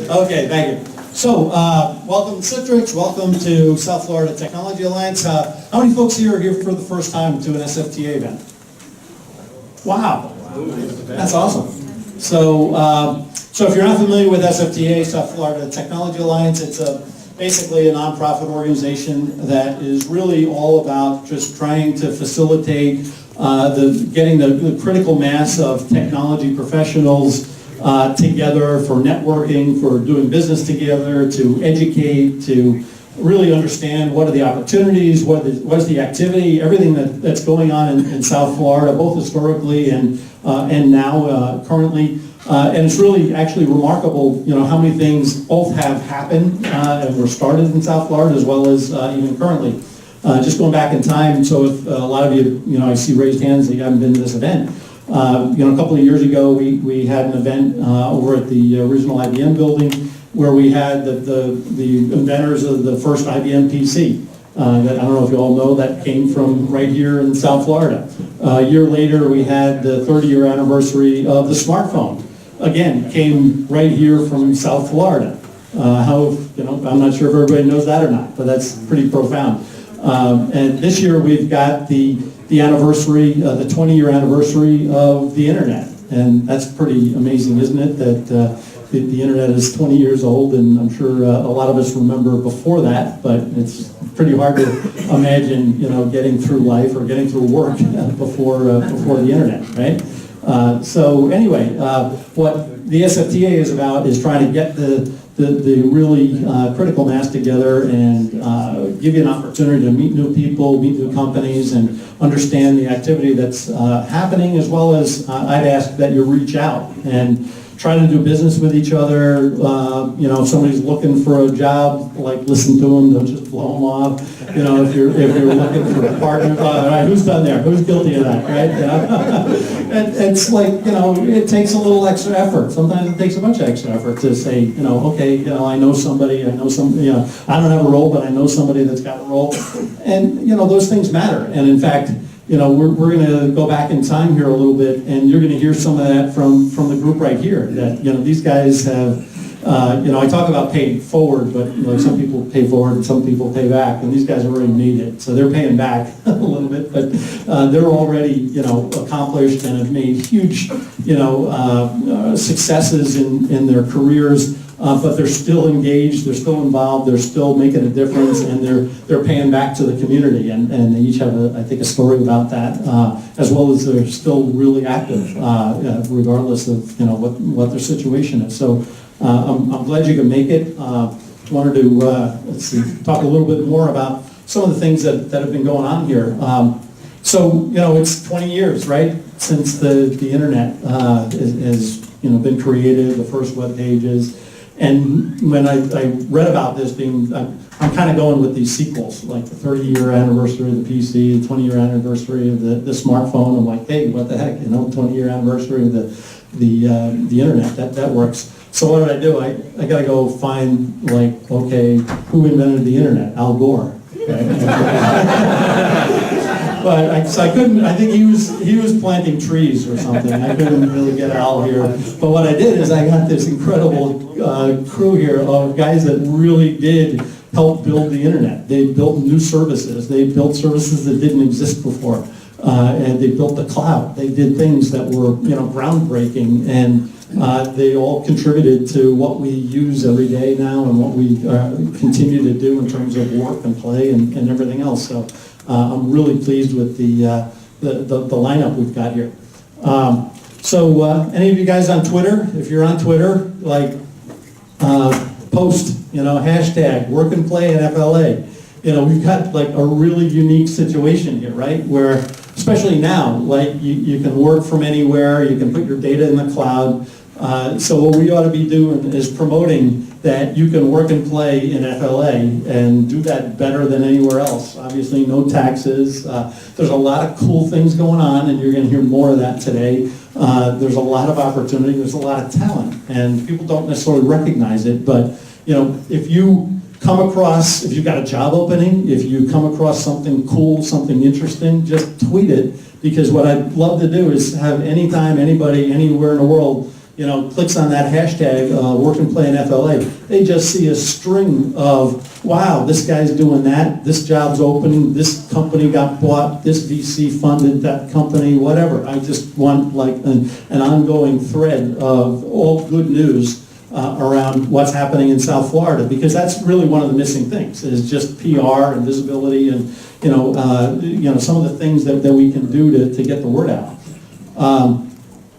Okay, thank you. So, welcome to Citrix, welcome to South Florida Technology Alliance. How many folks here are here for the first time to an SFTA event? Wow, that's awesome. So, so if you're not familiar with SFTA, South Florida Technology Alliance, it's basically a nonprofit organization that is really all about just trying to facilitate getting the critical mass of technology professionals together for networking, for doing business together, to educate, to really understand what are the opportunities, what is the activity, everything that's going on in South Florida, both historically and now currently. And it's really actually remarkable, how many things both have happened and were started in South Florida as well as even currently. Just going back in time, so if a lot of you, I see raised hands that you haven't been to this event. A couple of years ago, we had an event over at the original IBM building where we had the inventors of the first IBM PC. That I don't know if you all know, that came from right here in South Florida. A year later, we had the 30-year anniversary of the smartphone. Again, came right here from South Florida. I'm not sure if everybody knows that or not, but that's pretty profound. And this year we've got the anniversary, the 20-year anniversary of the internet. And that's pretty amazing, isn't it? That the internet is 20 years old, and I'm sure a lot of us remember before that, but it's pretty hard to imagine, getting through life or getting through work before the internet, right? So anyway, what the SFTA is about is trying to get the really critical mass together and give you an opportunity to meet new people, meet new companies, and understand the activity that's happening, as well as I'd ask that you reach out and try to do business with each other. If somebody's looking for a job, listen to them, don't just blow them off. If you're looking for a partner, all right, who's done there? Who's guilty of that, right? And it's it takes a little extra effort. Sometimes it takes a bunch of extra effort to say, okay, I know somebody, I don't have a role, but I know somebody that's got a role. And, those things matter. And in fact, we're going to go back in time here a little bit, and you're going to hear some of that from the group right here. That these guys have, I talk about paying forward, but some people pay forward and some people pay back, and these guys already made it, so they're paying back a little bit. But they're already, accomplished and have made huge, successes in their careers. But they're still engaged, they're still involved, they're still making a difference, and they're paying back to the community. And they each have, I think, a story about that, as well as they're still really active, regardless of what their situation is. So I'm glad you can make it. Wanted to talk a little bit more about some of the things that have been going on here. So it's 20 years, right, since the internet has been created, the first web pages. And when I read about this I'm kind of going with these sequels, like the 30-year anniversary of the PC, the 20-year anniversary of the smartphone. I'm like, hey, what the heck, 20-year anniversary of the internet, that works. So what did I do? I got to go find, okay, who invented the internet? Al Gore. Right? But I couldn't. I think he was planting trees or something. I couldn't really get Al here. But what I did is I got this incredible crew here of guys that really did help build the internet. They built new services. They built services that didn't exist before, and they built the cloud. They did things that were groundbreaking, and they all contributed to what we use every day now and what we continue to do in terms of work and play and everything else. So. I'm really pleased with the lineup we've got here. So any of you guys on Twitter? If you're on Twitter, post, hashtag work and play in FLA. We've got a really unique situation here, right? Where, especially now, you can work from anywhere, you can put your data in the cloud. So what we ought to be doing is promoting that you can work and play in FLA and do that better than anywhere else. Obviously, no taxes. There's a lot of cool things going on, and you're going to hear more of that today. There's a lot of opportunity. There's a lot of talent, and people don't necessarily recognize it. But if you come across, if you've got a job opening, if you come across something cool, something interesting, just tweet it. Because what I'd love to do is have anytime anybody anywhere in the world clicks on that hashtag, work and play in FLA, they just see a string of, wow, this guy's doing that, this job's opening, this company got bought, this VC funded that company, whatever. I just want like an ongoing thread of all good news around what's happening in South Florida, because that's really one of the missing things, is just PR and visibility and some of the things that we can do to get the word out.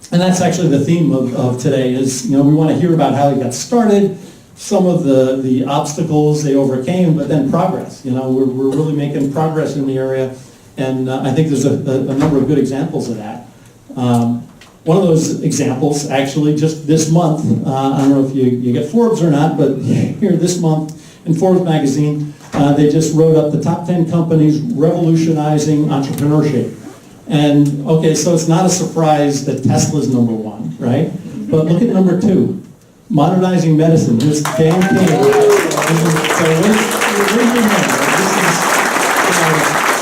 And that's actually the theme of today is, we want to hear about how they got started, some of the obstacles they overcame, but then progress. We're really making progress in the area, and I think there's a number of good examples of that. One of those examples, actually, just this month, I don't know if you get Forbes or not, but here this month in Forbes magazine, they just wrote up the top 10 companies revolutionizing entrepreneurship. And okay, so it's not a surprise that Tesla's number one, right? But look at number 2, modernizing medicine. This damn thing.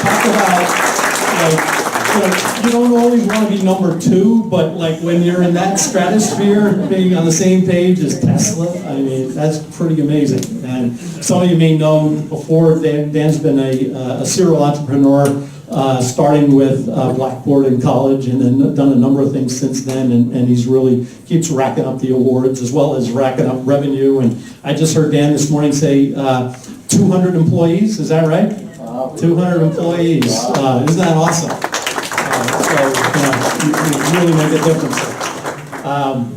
Talk about, you don't always want to be number 2, but like when you're in that stratosphere, being on the same page as Tesla, I mean, that's pretty amazing. And some of you may know before, Dan's been a serial entrepreneur, starting with Blackboard in college, and then done a number of things since then, and he's really keeps racking up the awards as well as racking up revenue. And I just heard Dan this morning say 200 employees, is that right? 200 employees. Isn't that awesome? You really make a difference there.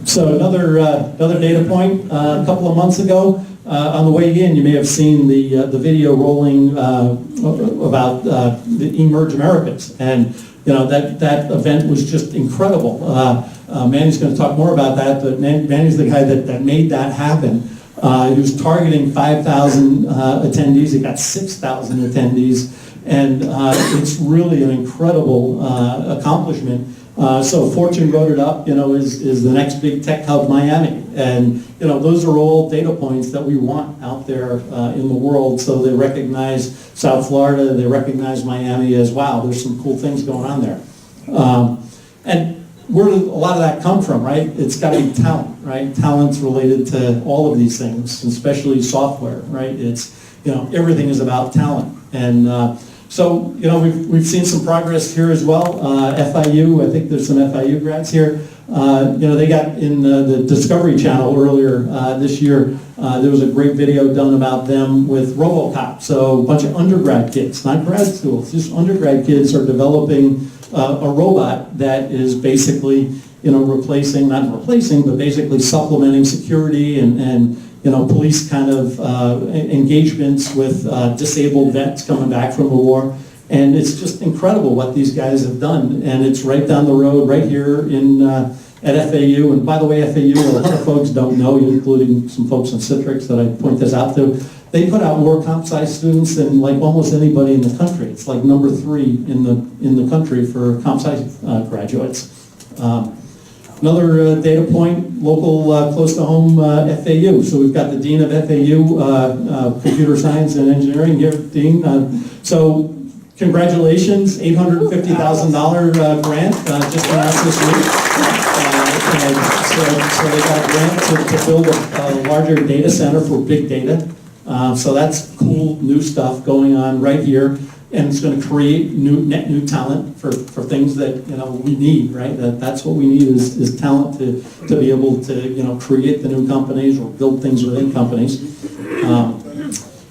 So another data point, a couple of months ago, on the way in, you may have seen the video rolling about the Emerge Americas, and that event was just incredible. Manny's going to talk more about that, but Manny's the guy that made that happen. He was targeting 5,000 attendees. He got 6,000 attendees, and it's really an incredible accomplishment. So Fortune wrote it up, is the next big tech hub, Miami. And, those are all data points that we want out there in the world. So they recognize South Florida, they recognize Miami as, wow, there's some cool things going on there. And where did a lot of that come from, right? It's got to be talent, right? Talent's related to all of these things, especially software, right? It's, everything is about talent. And so, we've seen some progress here as well. FIU, I think there's some FIU grads here. They got in the Discovery Channel earlier this year. There was a great video done about them with RoboCop. So a bunch of undergrad kids, not grad schools, just undergrad kids are developing a robot that is basically, not replacing, but basically supplementing security and police kind of engagements with disabled vets coming back from the war. And it's just incredible what these guys have done. And it's right down the road, right here at FAU. And by the way, FAU, a lot of folks don't know, including some folks in Citrix that I point this out to. They put out more comp sci students than like almost anybody in the country. It's like number 3 in the country for comp sci graduates. Another data point, local, close to home FAU. So we've got the Dean of FAU, Computer Science and Engineering here, Dean. So congratulations, $850,000 grant just announced this week. So they got a grant to build a larger data center for big data. So that's cool new stuff going on right here. And it's going to create net new talent for things that we need, right? That's what we need is talent to be able to create the new companies or build things within companies.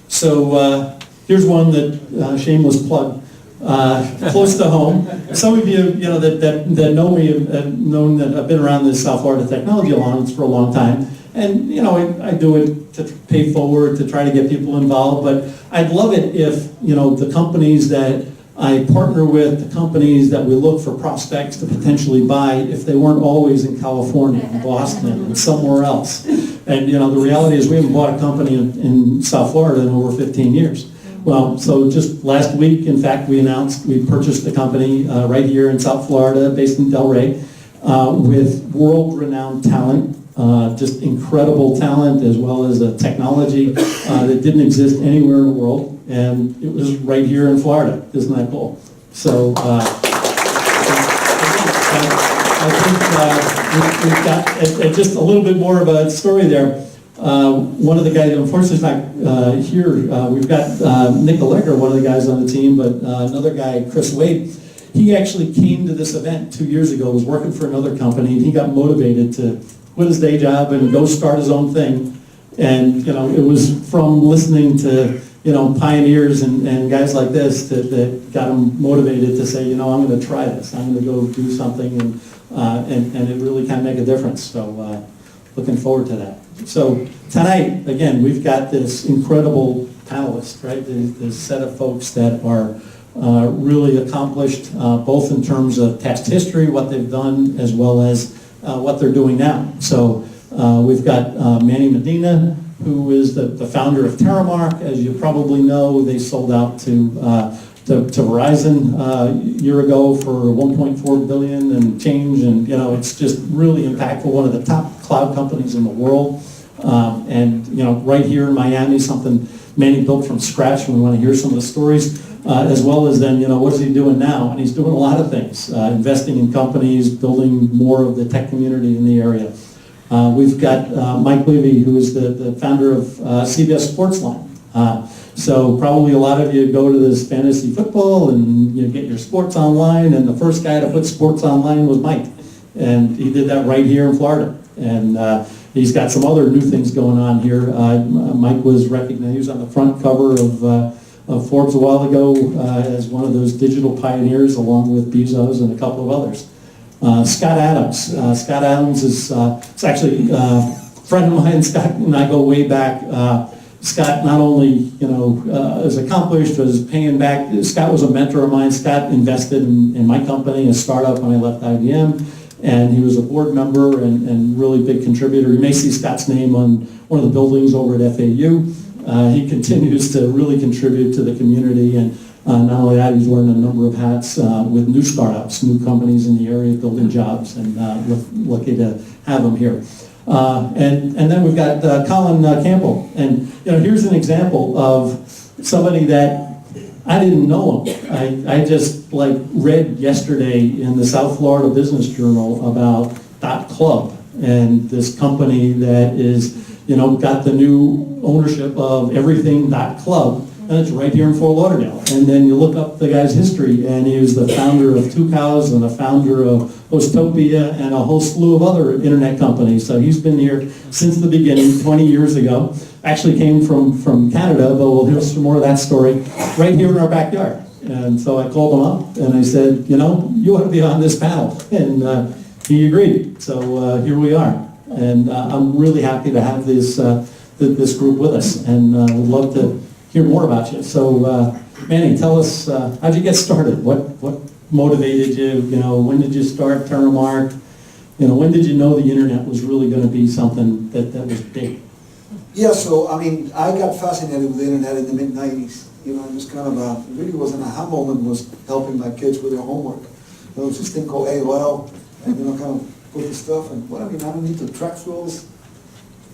So here's one that shameless plug, close to home. Some of you that know me have known that I've been around the South Florida Technology Alliance for a long time. And I do it to pay forward, to try to get people involved, but I'd love it if the companies that I partner with, the companies that we look for prospects to potentially buy, if they weren't always in California and Boston and somewhere else. And the reality is we haven't bought a company in South Florida in over 15 years. Well, so just last week, in fact, we announced we purchased a company right here in South Florida, based in Delray, with world-renowned talent. Just incredible talent, as well as a technology that didn't exist anywhere in the world, and it was right here in Florida. Isn't that cool? So I think we've got and just a little bit more of a story there. One of the guys, unfortunately, is not here. We've got Nick Allegra, one of the guys on the team, but another guy, Chris Wade, he actually came to this event 2 years ago, was working for another company, and he got motivated to quit his day job and go start his own thing. And, you know, it was from listening to, you know, pioneers and guys like this that got him motivated to say, you know, I'm going to try this. I'm going to go do something, and it really can make a difference. So looking forward to that. So tonight, again, we've got this incredible panelist, right? This set of folks that are really accomplished, both in terms of past history, what they've done, as well as what they're doing now. So we've got Manny Medina, who is the founder of Terremark. As you probably know, they sold out to Verizon a year ago for $1.4 billion and change, and you know, it's just really impactful, one of the top cloud companies in the world. And you know, right here in Miami, something Manny built from scratch, and we want to hear some of the stories, as well as then, you know, what is he doing now? And he's doing a lot of things, investing in companies, building more of the tech community in the area. We've got Mike Levy, who is the founder of CBS Sportsline. So probably a lot of you go to this fantasy football and you get your sports online, and the first guy to put sports online was Mike. And he did that right here in Florida. And he's got some other new things going on here. Mike was recognized, he was on the front cover of Forbes a while ago as one of those digital pioneers, along with Bezos and a couple of others. Scott Adams. Scott Adams is it's actually a friend of mine. Scott and I go way back. Scott not only, you know, is accomplished, was paying back. Scott was a mentor of mine. Scott invested in my company, a startup, when I left IBM, and he was a board member and really big contributor. You may see Scott's name on one of the buildings over at FAU. He continues to really contribute to the community, and not only that, he's wearing a number of hats with new startups, new companies in the area building jobs, and lucky to have him here. And then we've got Colin Campbell, and you know, here's an example of somebody that I didn't know him. I just like read yesterday in the South Florida Business Journal about .club, and this company that is, you know, got the new ownership of everything .club. And it's right here in Fort Lauderdale. And then you look up the guy's history, and he was the founder of Tucows and the founder of Hostopia and a whole slew of other internet companies. So he's been here since the beginning, 20 years ago. Actually came from Canada, but we'll hear some more of that story right here in our backyard. And so I called him up and I said, you know, you ought to be on this panel. And he agreed. So here we are. And I'm really happy to have this group with us, and would love to hear more about you. So, Manny, tell us, how'd you get started? What motivated you? You know, when did you start Terremark? You know, when did you know the internet was really going to be something that was big? Yeah, so, I mean, I got fascinated with the internet in the mid-90s. You know, it was kind of it really was an aha moment, was helping my kids with their homework. There was this thing called AOL, and, you know, kind of put this stuff, and what, I mean, I don't need to track through all this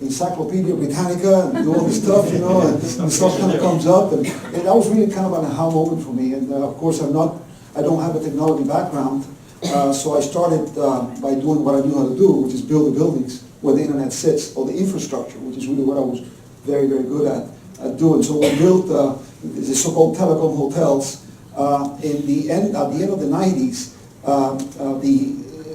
Encyclopedia Britannica and do all this stuff, you know, and stuff kind of comes up, and that was really kind of an aha moment for me. And of course, I don't have a technology background, so I started by doing what I knew how to do, which is build the buildings where the internet sits, or the infrastructure, which is really what I was very, very good at doing. So we built the so-called telecom hotels. At the end of the 90s,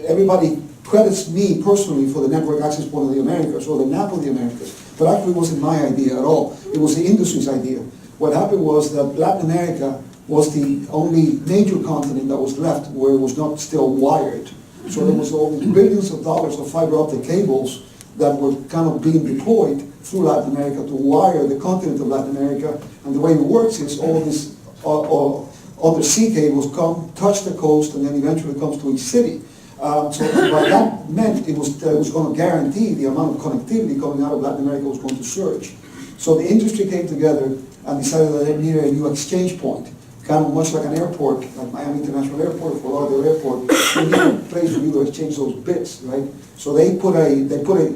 everybody credits me personally for the network access point of the Americas, or the NAP of the Americas, but actually it wasn't my idea at all. It was the industry's idea. What happened was that Latin America was the only major continent that was left where it was not still wired. So there was all these billions of dollars of fiber optic cables that were kind of being deployed through Latin America to wire the continent of Latin America. And the way it works is all these other sea cables come, touch the coast, and then eventually comes to each city. So what that meant, it was going to guarantee the amount of connectivity coming out of Latin America was going to surge. So the industry came together and decided that they needed a new exchange point, kind of much like an airport, like Miami International Airport or Fort Lauderdale Airport. They needed a place for you to exchange those bits, right? So they put a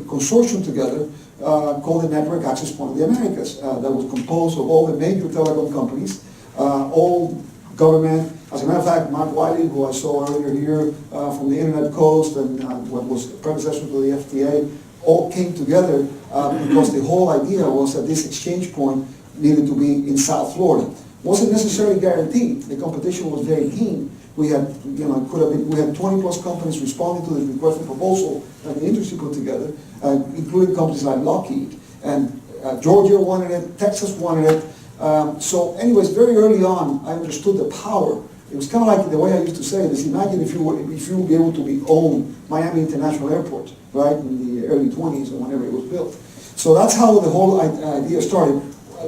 consortium together called the Network Access Point of the Americas that was composed of all the major telecom companies, all government. As a matter of fact, Mark Wiley, who I saw earlier here from the Internet Coast and what was the predecessor to the FTA, all came together because the whole idea was that this exchange point needed to be in South Florida. Wasn't necessarily guaranteed. The competition was very keen. We had, we had 20 plus companies responding to the request for proposal that the industry put together, including companies like Lockheed. And Georgia wanted it, Texas wanted it. So anyways, very early on, I understood the power. It was kind of like the way I used to say this. Imagine if you would be able to own Miami International Airport, right, in the early 20s or whenever it was built. So that's how the whole idea started.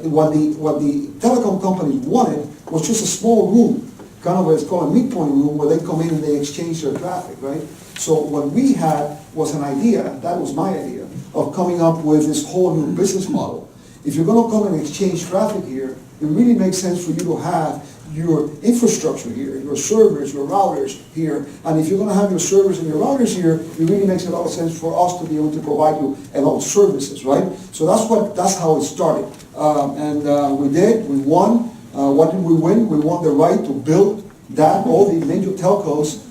What the telecom companies wanted was just a small room, kind of what it's called a midpoint room, where they come in and they exchange their traffic, right? So what we had was an idea, that was my idea, of coming up with this whole new business model. If you're going to come and exchange traffic here, it really makes sense for you to have your infrastructure here, your servers, your routers here. And if you're going to have your servers and your routers here, it really makes a lot of sense for us to be able to provide you a lot of services, right? So that's how it started. We did, we won. What did we win? We won the right to build that. All the major telcos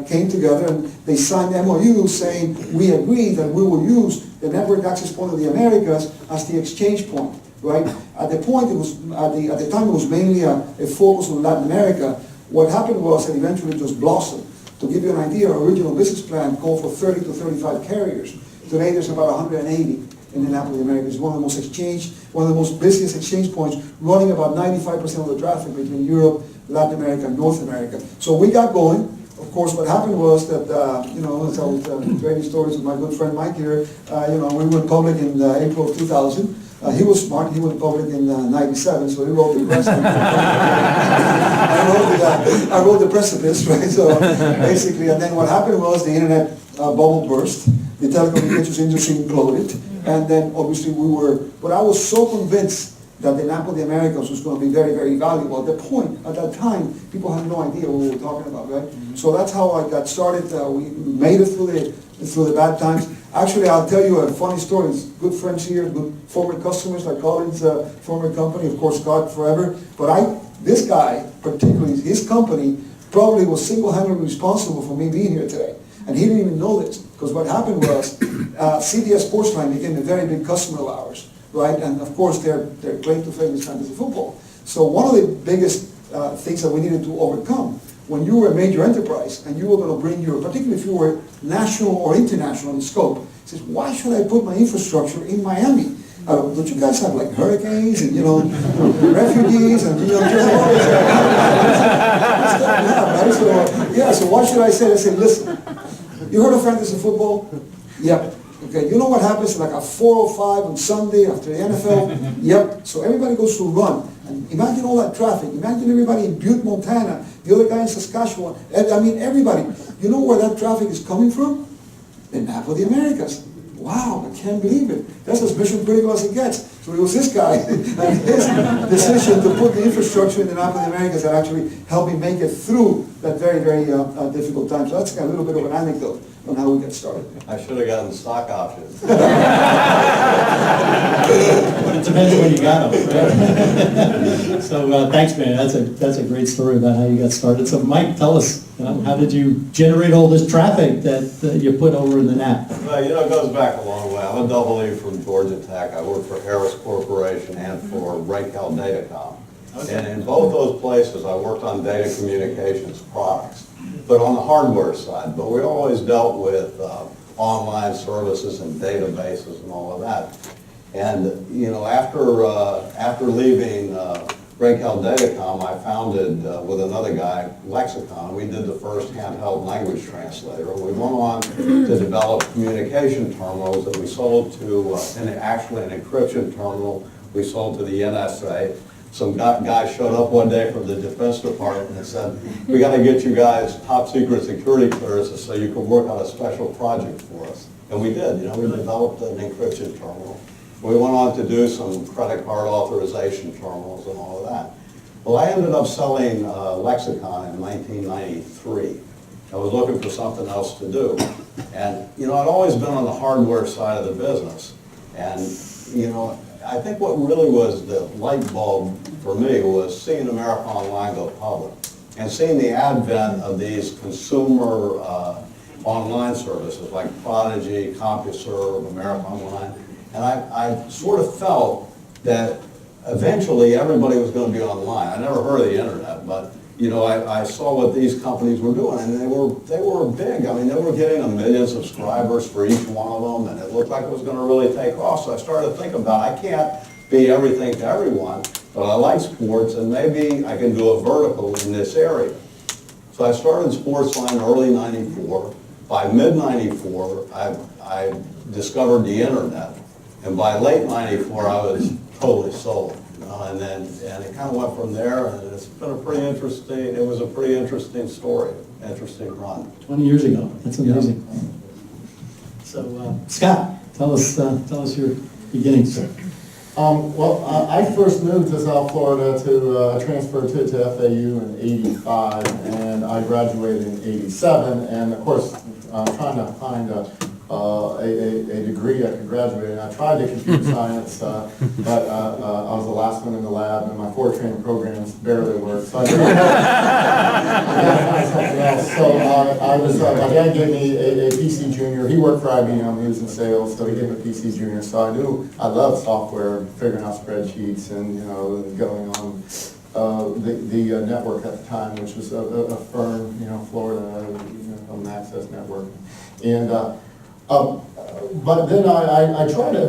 came together and they signed MOUs saying we agree that we will use the network access point of the Americas as the exchange point, right? At the point, at the time it was mainly a focus on Latin America. What happened was it eventually just blossomed. To give you an idea, our original business plan called for 30 to 35 carriers. Today there's about 180 in the Napoli Americas. One of the most busiest exchange points, running about 95% of the traffic between Europe, Latin America, and North America. So we got going. Of course, what happened was that, as I was trading stories with my good friend Mike here, we went public in April of 2000. He was smart. He went public in 97, so he wrote the press. I wrote the precipice, right? So basically, and then what happened was the internet bubble burst. The telecommunications industry imploded. And then obviously but I was so convinced that the Napoli Americas was going to be very, very valuable. At that time, people had no idea what we were talking about, right? Mm-hmm. So that's how I got started. We made it through the bad times. Actually, I'll tell you a funny story. Good friends here, good former customers like Colin's former company, of course, God forever. But this guy, particularly his company, probably was single-handedly responsible for me being here today. And he didn't even know this, because what happened was CBS Sportsline became a very big customer of ours, right? And of course, their claim to fame is fantasy football. So one of the biggest things that we needed to overcome, when you were a major enterprise and you were going to bring particularly if you were national or international in scope, says, why should I put my infrastructure in Miami? Don't you guys have like hurricanes and refugees and so what should I say? I said, listen, you heard of fantasy football? Yep. Okay, you know what happens like a 4:05 on Sunday after the NFL? Yep. So everybody goes to run. And imagine all that traffic. Imagine everybody in Butte, Montana, the other guy in Saskatchewan. I mean, everybody. You know where that traffic is coming from? The Napoli Americas. Wow, I can't believe it. That's as mission critical as it gets. So it was this guy and his decision to put the infrastructure in the Napoli Americas that actually helped me make it through that very, very difficult time. So that's a little bit of an anecdote on how we got started. I should have gotten stock options. But it depends when you got them, right? So thanks, man. That's a great story about how you got started. So Mike, tell us, how did you generate all this traffic that you put over in the NAP? Well, it goes back a long way. I'm a double E from Georgia Tech. I worked for Harris Corporation and for Raquel Datacom. Okay. And in both those places, I worked on data communications products, but on the hardware side. But we always dealt with online services and databases and all of that. And after leaving Raquel Datacom, I founded with another guy Lexicon. We did the first handheld language translator. We went on to develop communication terminals that we sold to, actually an encryption terminal we sold to the NSA. Some guy showed up one day from the Defense Department and said, we got to get you guys top secret security clearances so you can work on a special project for us. And we did, we developed an encryption terminal. We went on to do some credit card authorization terminals and all of that. Well, I ended up selling Lexicon in 1993. I was looking for something else to do. And, I'd always been on the hardware side of the business. And, I think what really was the light bulb for me was seeing America Online go public and seeing the advent of these consumer online services like Prodigy, CompuServe, America Online. And I sort of felt that eventually everybody was going to be online. I never heard of the internet, but you know, I saw what these companies were doing, and they were big. I mean, they were getting 1 million subscribers for each one of them, and it looked like it was going to really take off. So I started to think about, I can't be everything to everyone, but I like sports, and maybe I can do a vertical in this area. So I started Sportsline early '94. By mid-'94, I discovered the internet, and by late '94, I was totally sold. And it kind of went from there, and it's been a pretty interesting, it was a pretty interesting story, interesting run. 20 years ago, that's amazing. Yeah. So, Scott, tell us your beginnings, sir. I first moved to South Florida to transfer to FAU in '85, and I graduated in '87. And of course, trying to find a degree I could graduate in. I tried the computer science, but I was the last one in the lab, and my Fortran programs barely worked. So I had to find something else. So my dad gave me a PC Junior. He worked for IBM. He was in sales, so he gave me a PC Junior. So I loved software, figuring out spreadsheets, and going on the network at the time, which was a firm, Florida, Home Access Network, and. But then I tried a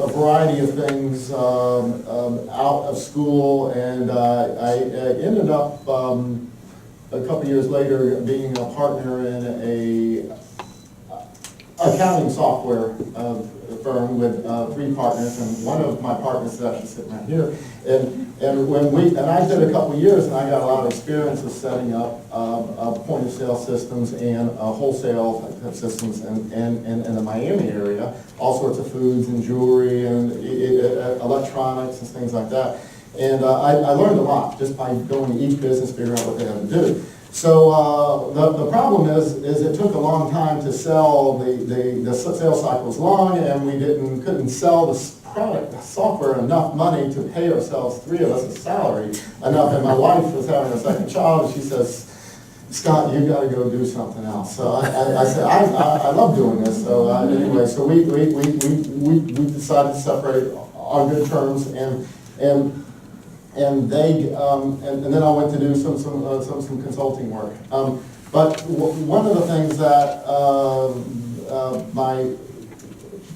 variety of things out of school, and I ended up a couple years later being a partner in a accounting software firm with 3 partners, and one of my partners is actually sitting right here. And I did a couple years, and I got a lot of experience of setting up point of sale systems and wholesale type systems in the Miami area, all sorts of foods and jewelry and electronics and things like that. And I learned a lot just by going to each business, figuring out what they had to do. So the problem is it took a long time to sell. The sales cycle was long, and we couldn't sell the product, the software, enough money to pay ourselves, 3 of us, a salary enough. And my wife was having a second child, and she says, "Scott, you got to go do something else." So I said, I love doing this. So anyway, so we decided to separate on good terms, and then I went to do some consulting work. But one of the things that my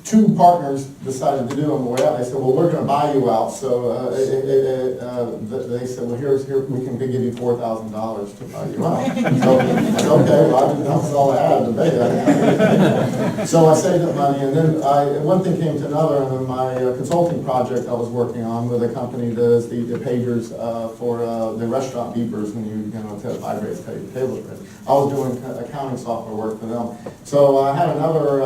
2 partners decided to do on the way out, they said, "Well, we're going to buy you out." So they said, "Well, here we can give you $4,000 to buy you out." So I said, "Okay, well, that was all I had to pay." So I saved up money, and then one thing came to another, and then my consulting project I was working on with a company that does the pagers for the restaurant beepers when you tell vibrates, tell you the table's ready. I was doing accounting software work for them. So I had another.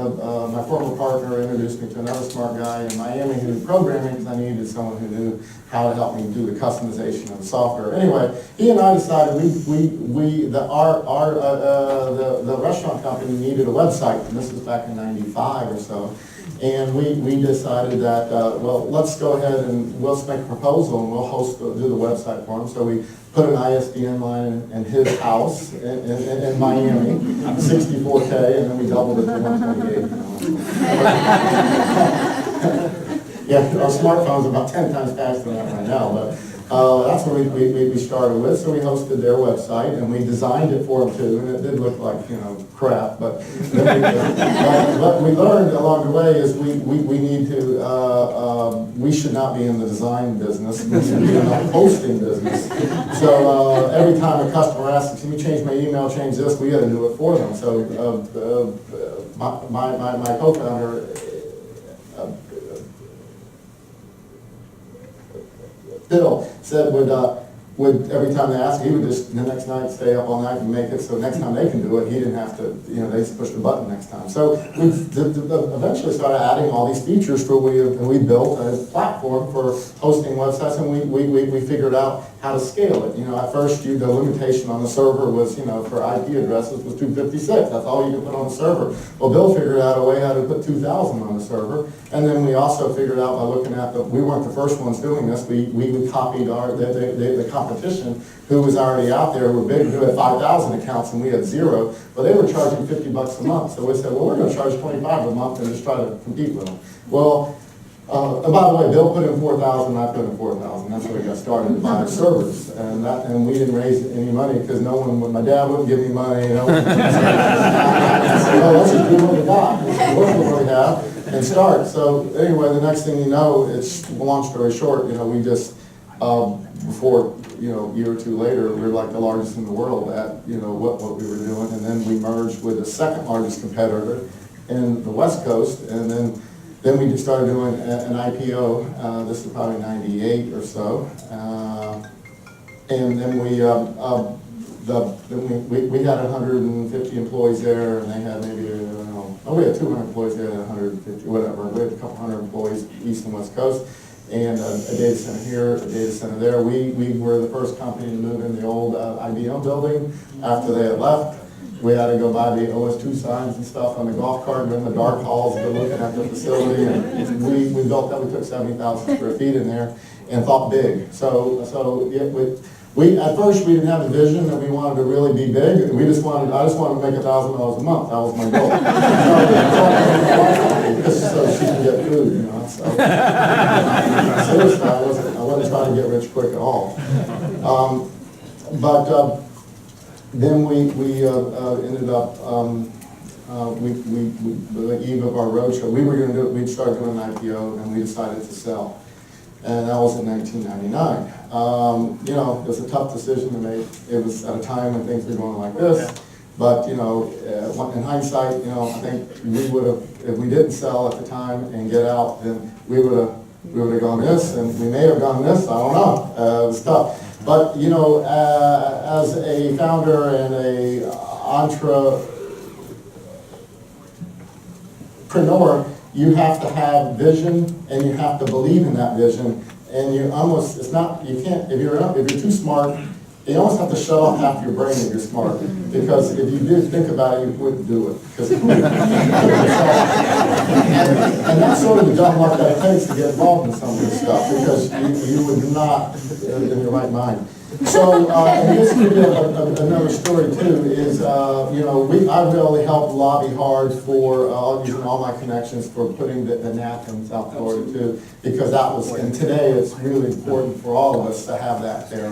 My former partner introduced me to another smart guy in Miami who did programming, because I needed someone who knew how to help me do the customization of the software. Anyway, he and I decided the restaurant company needed a website, and this was back in '95 or so. And we decided that, well, let's go ahead and we'll make a proposal, and we'll do the website for him. So we put an ISDN line in his house in Miami, 64K, and then we doubled it to 128. Yeah, our smartphone's about 10 times faster than that right now, but that's what we started with. So we hosted their website, and we designed it for them too, and it did look like, crap, but what we learned along the way is we need to, we should not be in the design business, we should be in the hosting business. So every time a customer asks, "Can you change my email, change this?" we got to do it for them. So my co-founder, Bill, said would every time they asked, he would just the next night stay up all night and make it so next time they can do it, he didn't have to, they just push the button next time. So we eventually started adding all these features and we built a platform for hosting websites, and we figured out, how to scale it. You know, at first, the limitation on the server was, you know, for IP addresses was 256. That's all you could put on the server. Well, Bill figured out a way how to put 2,000 on the server, and then we also figured out by looking at we weren't the first ones doing this. We copied the competition who was already out there, were big, who had 5,000 accounts, and we had 0. But they were charging $50 a month. So we said, well, we're going to charge $25 a month and just try to compete with them. Well. And by the way, Bill put in 4,000, I put in 4,000. That's where we got started, buying servers, and we didn't raise any money because my dad wouldn't give me money. You know, I said, well, let's just do what we got, work with what we have, and start. So anyway, the next thing you know, it's long story short. You know, we just before a year or two later, we were like the largest in the world at what we were doing, and then we merged with the second largest competitor in the West Coast, and then we just started doing an IPO. This is probably '98 or so, and then we had 150 employees there, and they had maybe we had 200 employees there, and 150 whatever. We had a couple hundred employees east and west coast, and a data center here, a data center there. We were the first company to move in the old IBM building after they had left. We had to go buy the OS2 signs and stuff on the golf cart. We're in the dark halls, we're looking at the facility, and we built that. We took 70,000 square feet in there and thought big. So we at first we didn't have the vision that we wanted to really be big. I just wanted to make $1,000 a month. That was my goal. So she can get food, So seriously, I wasn't trying to get rich quick at all. Then we ended up, the eve of our roadshow, we'd start doing an IPO, and we decided to sell. And that was in 1999. It was a tough decision to make. It was at a time when things were going like this. But, in hindsight, I think we would have, if we didn't sell at the time and get out, then we would have gone this, and we may have gone this, I don't know. It was tough. But, as a founder and a entrepreneur, you have to have vision, and you have to believe in that vision. And you can't, if you're too smart, you almost have to shut off half your brain if you're smart. Because if you did think about it, you wouldn't do it. And that's sort of the dumb luck that it takes to get involved in some of this stuff, because you would not in your right mind. So, and this could be another story too, is, I really helped lobby hard for, using all my connections for putting the NAP in South Florida too, because that was, and today it's really important for all of us to have that there.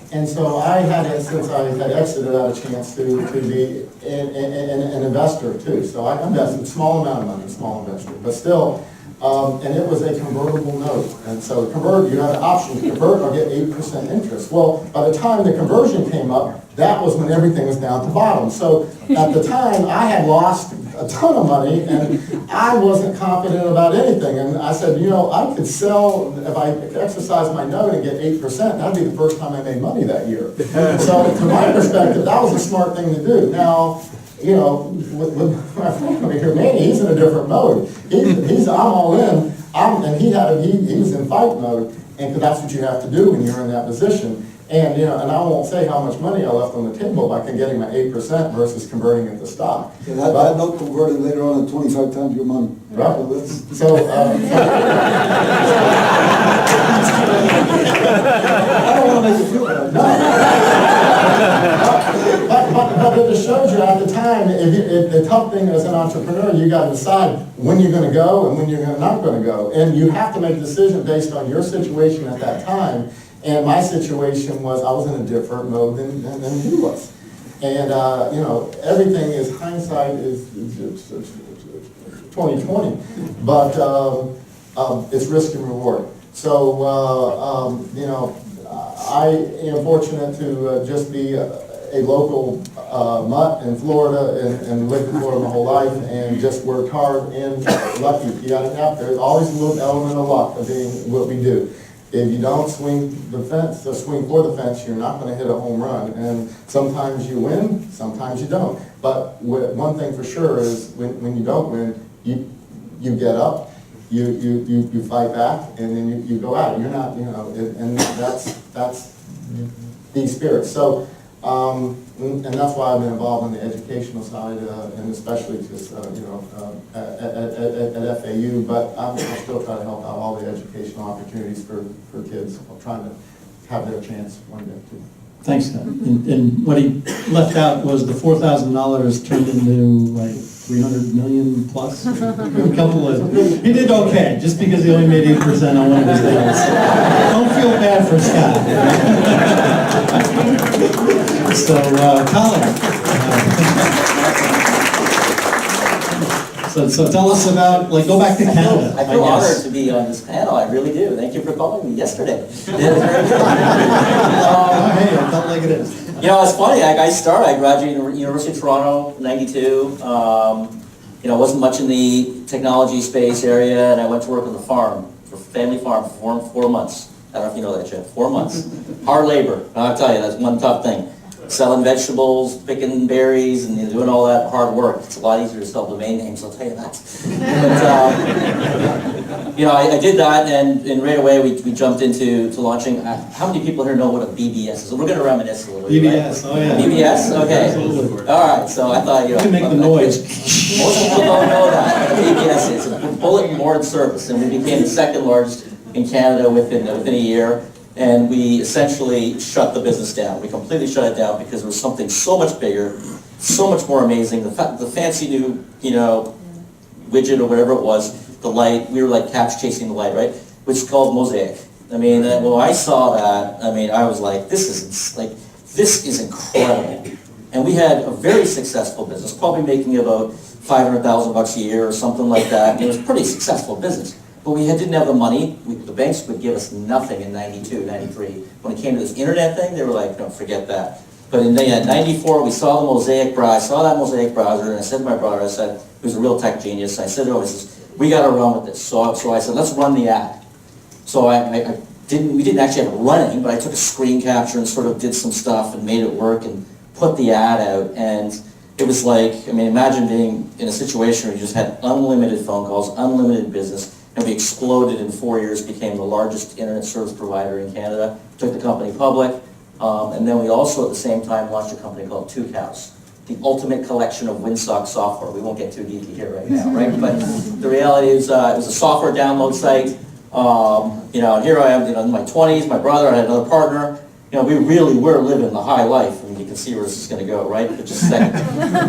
And so I had, since I had exited, I had a chance to be an investor too. So I invested a small amount of money, small investor, but still, and it was a convertible note. And so you had an option to convert or get 8% interest. Well, by the time the conversion came up, that was when everything was down to bottom. So at the time, I had lost a ton of money, and I wasn't confident about anything. And I said, I could sell, if I exercise my note and get 8%, that'd be the first time I made money that year. So from my perspective, that was a smart thing to do. Now, with my friend over here, Manny, he's in a different mode. I'm all in, and he was in fight mode, and that's what you have to do when you're in that position. And and I won't say how much money I left on the table by getting my 8% versus converting it to stock. Yeah, that note converted later on at 25 times your money. Right. So I don't want to make you feel bad. But it shows you at the time, the tough thing as an entrepreneur, you got to decide when you're going to go and when you're not going to go. And you have to make a decision based on your situation at that time. And my situation was, I was in a different mode than he was. And, everything is, hindsight is 20/20, but it's risk and reward. So, I am fortunate to just be a local mutt in Florida and lived in Florida my whole life and just worked hard and lucky. You got to have, there's always a little element of luck of being what we do. If you don't swing the fence, or swing for the fence, you're not going to hit a home run. And sometimes you win, sometimes you don't. But one thing for sure is when you don't win, you get up you fight back, and then you go at it. You're not, and that's the spirit. So, and that's why I've been involved in the educational side, and especially just, at FAU, but I'm still trying to help out all the educational opportunities for kids. I'm trying to have their chance one day too. Thanks, Scott. And what he left out was the $4,000 turned into like 300 million plus. A couple of, he did okay, just because he only made 8% on one of his deals. Don't feel bad for Scott. So, Colin. So tell us about, like, go back to Canada. I feel honored to be on this panel. I really do. Thank you for calling me yesterday. Hey, I felt like it is. It's funny. I graduated from University of Toronto in '92. Wasn't much in the technology space area, and I went to work on the farm, for family farm, for 4 months. I don't know if you know that, Jeff. 4 months. Hard labor. I'll tell you, that's one tough thing. Selling vegetables, picking berries, and doing all that hard work. It's a lot easier to sell domain names, I'll tell you that. But, I did that, and right away we jumped into launching. How many people here know what a BBS is? We're going to reminisce a little bit. BBS, right? Oh yeah. BBS, okay. Absolutely. All right, so I thought, You can make the noise. Most people don't know that. BBS is a bulletin board service, and we became the second largest in Canada within a year. And we essentially shut the business down. We completely shut it down because there was something so much bigger, so much more amazing. The fancy new, widget or whatever it was, the light, we were like cats chasing the light, right? Which is called Mosaic. I mean, when I saw that, I was like, this is incredible. And we had a very successful business, probably making about $500,000 a year or something like that. And it was a pretty successful business. But we didn't have the money. The banks would give us nothing in '92, '93. When it came to this internet thing, they were like, no, forget that. But in '94, we saw the Mosaic browser. I saw that Mosaic browser, and I said to my brother, who's a real tech genius, I said to him, we got to run with this. So I said, let's run the ad. So we didn't actually have it running, but I took a screen capture and sort of did some stuff and made it work and put the ad out. And it was like, imagine being in a situation where you just had unlimited phone calls, unlimited business. And we exploded in 4 years, became the largest internet service provider in Canada, took the company public, and then we also at the same time launched a company called Tucows, the ultimate collection of windsock software. We won't get too deeply here right now, right? But the reality is it was a software download site. And here I am, in my 20s, my brother, I had another partner. We really were living the high life. You can see where this is going to go, right? But just a second.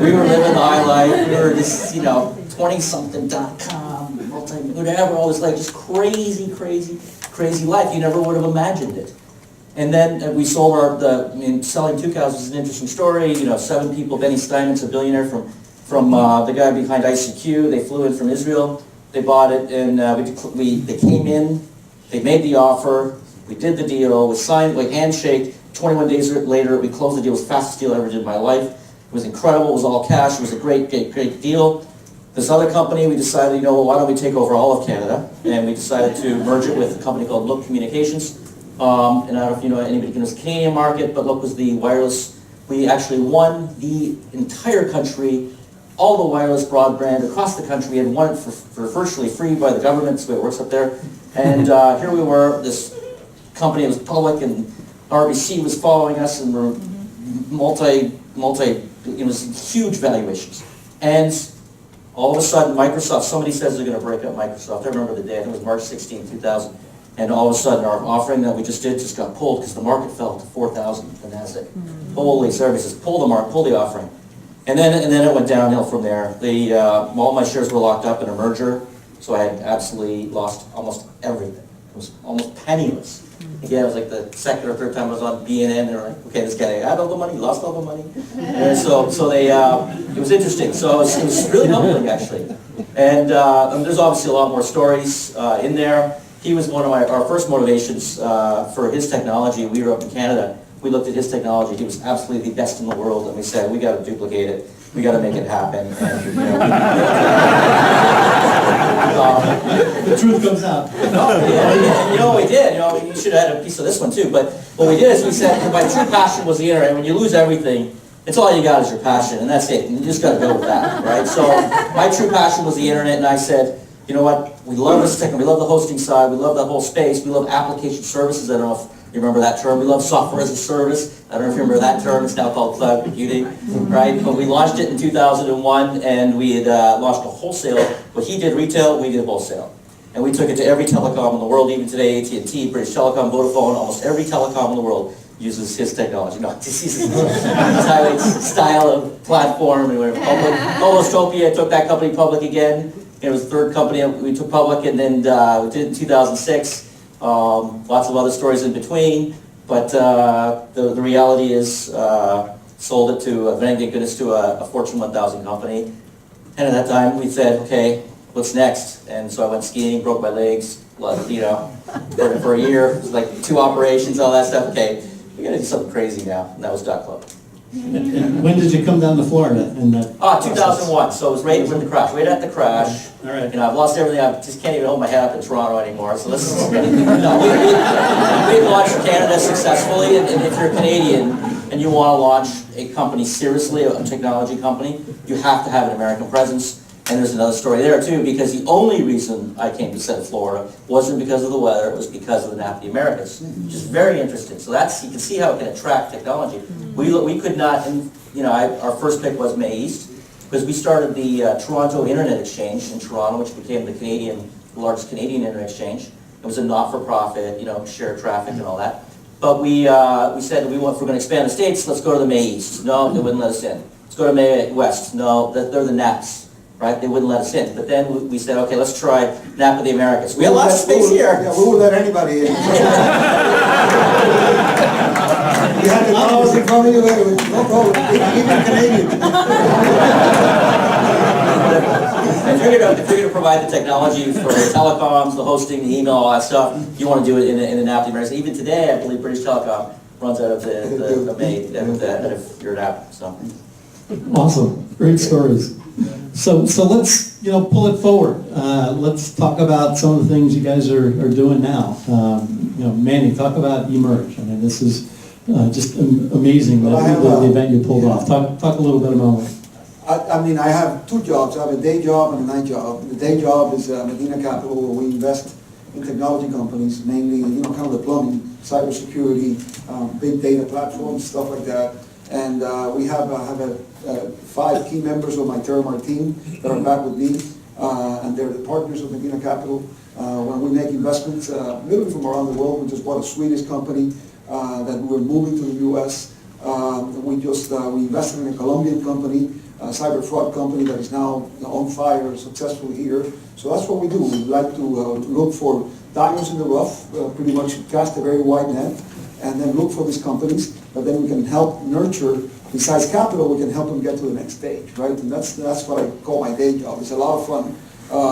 We were living the high life. We were this, 20something.com. Whatever, all this just crazy life. You never would have imagined it. And then we sold selling Tucows is an interesting story. 7 people. Benny Steinman's a billionaire from the guy behind ICQ. They flew in from Israel. They bought it, and they came in. They made the offer. We did the deal. We signed, handshake. 21 days later, we closed the deal. It was the fastest deal I ever did in my life. It was incredible. It was all cash. It was a great deal. This other company, we decided, why don't we take over all of Canada? And we decided to merge it with a company called Look Communications. And I don't know if anybody knows the Canadian market, but Look was the wireless. We actually won the entire country, all the wireless broadband across the country. We had won it for virtually free by the government, that's the way it works up there. And here we were, this company was public, and RBC was following us, and we're it was huge valuations. And all of a sudden, Microsoft, somebody says they're going to break up Microsoft. I remember the day, I think it was March 16, 2000. And all of a sudden, our offering that we just did just got pulled because the market fell to 4,000 at NASDAQ. Holy services, pull the offering. And then it went downhill from there. All my shares were locked up in a merger, so I had absolutely lost almost everything. It was almost penniless. Again, it was like the second or third time I was on BNN. They were like, okay, this guy had all the money, lost all the money. And so they, it was interesting. So it was really humbling, actually. And there's obviously a lot more stories in there. He was one of our first motivations for his technology. We were up in Canada. We looked at his technology. He was absolutely the best in the world, and we said, we got to duplicate it. We got to make it happen. And, the truth comes out. We did. You should have had a piece of this one too. But what we did is we said, my true passion was the internet. When you lose everything, it's all you got is your passion, and that's it. And you just got to go with that, right? So my true passion was the internet, and I said, you know what, we love this technology, we love the hosting side, we love that whole space, we love application services, I don't know if you remember that term, we love software as a service, I don't know if you remember that term, it's now called cloud computing, right? But we launched it in 2001, and we had launched a wholesale, what he did retail, we did wholesale. And we took it to every telecom in the world, even today, AT&T, British Telecom, Vodafone, almost every telecom in the world uses his technology. No, this is Hiway's style of platform. And we went public. Holostopia took that company public again. It was the third company we took public, and then we did it in 2006. Lots of other stories in between, but the reality is sold it to, thank goodness, to a Fortune 1000 company. And at that time, we said, okay, what's next? And so I went skiing, broke my legs, you know, working for a year. It was like 2 operations, all that stuff. Okay, we gotta do something crazy now, and that was .club. And when did you come down to Florida? 2001, so it was right when the crash, right at the crash. All right. You know, I've lost everything, I just can't even hold my head up in Toronto anymore, so this is, no, we launched Canada successfully, and if you're Canadian and you want to launch a company seriously, a technology company, you have to have an American presence. And there's another story there too, because the only reason I came to South Florida wasn't because of the weather, it was because of the NAP of the Americas, which is very interesting. So that's, you can see how it can attract technology. We could not, and you know, our first pick was May East, because we started the Toronto Internet Exchange in Toronto, which became the largest Canadian Internet Exchange. It was a not-for-profit, you know, share traffic and all that. But we said, if we're going to expand the States, let's go to the May East. No, they wouldn't let us in. Let's go to May West. No, they're the NAPs. Right, they wouldn't let us in. But then we said, okay, let's try NAP of the Americas. We have lots of space here. Yeah, we would let anybody in. You had the dollars in front of you, no problem, even Canadian. If you're going to provide the technology for the telecoms, the hosting, the email, all that stuff, you want to do it in the NAP of the Americas. Even today, I believe British Telecom runs out of the May, out of your NAP. So. Awesome, great stories. So let's, you know, pull it forward. Let's talk about some of the things you guys are doing now. You know, Manny, talk about eMerge. I mean, this is just amazing, the event you pulled off. Talk a little bit about it. I mean, I have 2 jobs. I have a day job and a night job. The day job is Medina Capital, where we invest in technology companies, mainly, you know, kind of the plumbing, cybersecurity, big data platforms, stuff like that. And we have 5 key members of my Terremark team that are back with me, and they're the partners of Medina Capital. When we make investments, literally from around the world, we just bought a Swedish company that we're moving to the U.S. We invested in a Colombian company, a cyber fraud company that is now on fire, successful here. So that's what we do. We like to look for diamonds in the rough, pretty much cast a very wide net, and then look for these companies, but then we can help nurture, besides capital, we can help them get to the next stage, right? And that's what I call my day job. It's a lot of fun.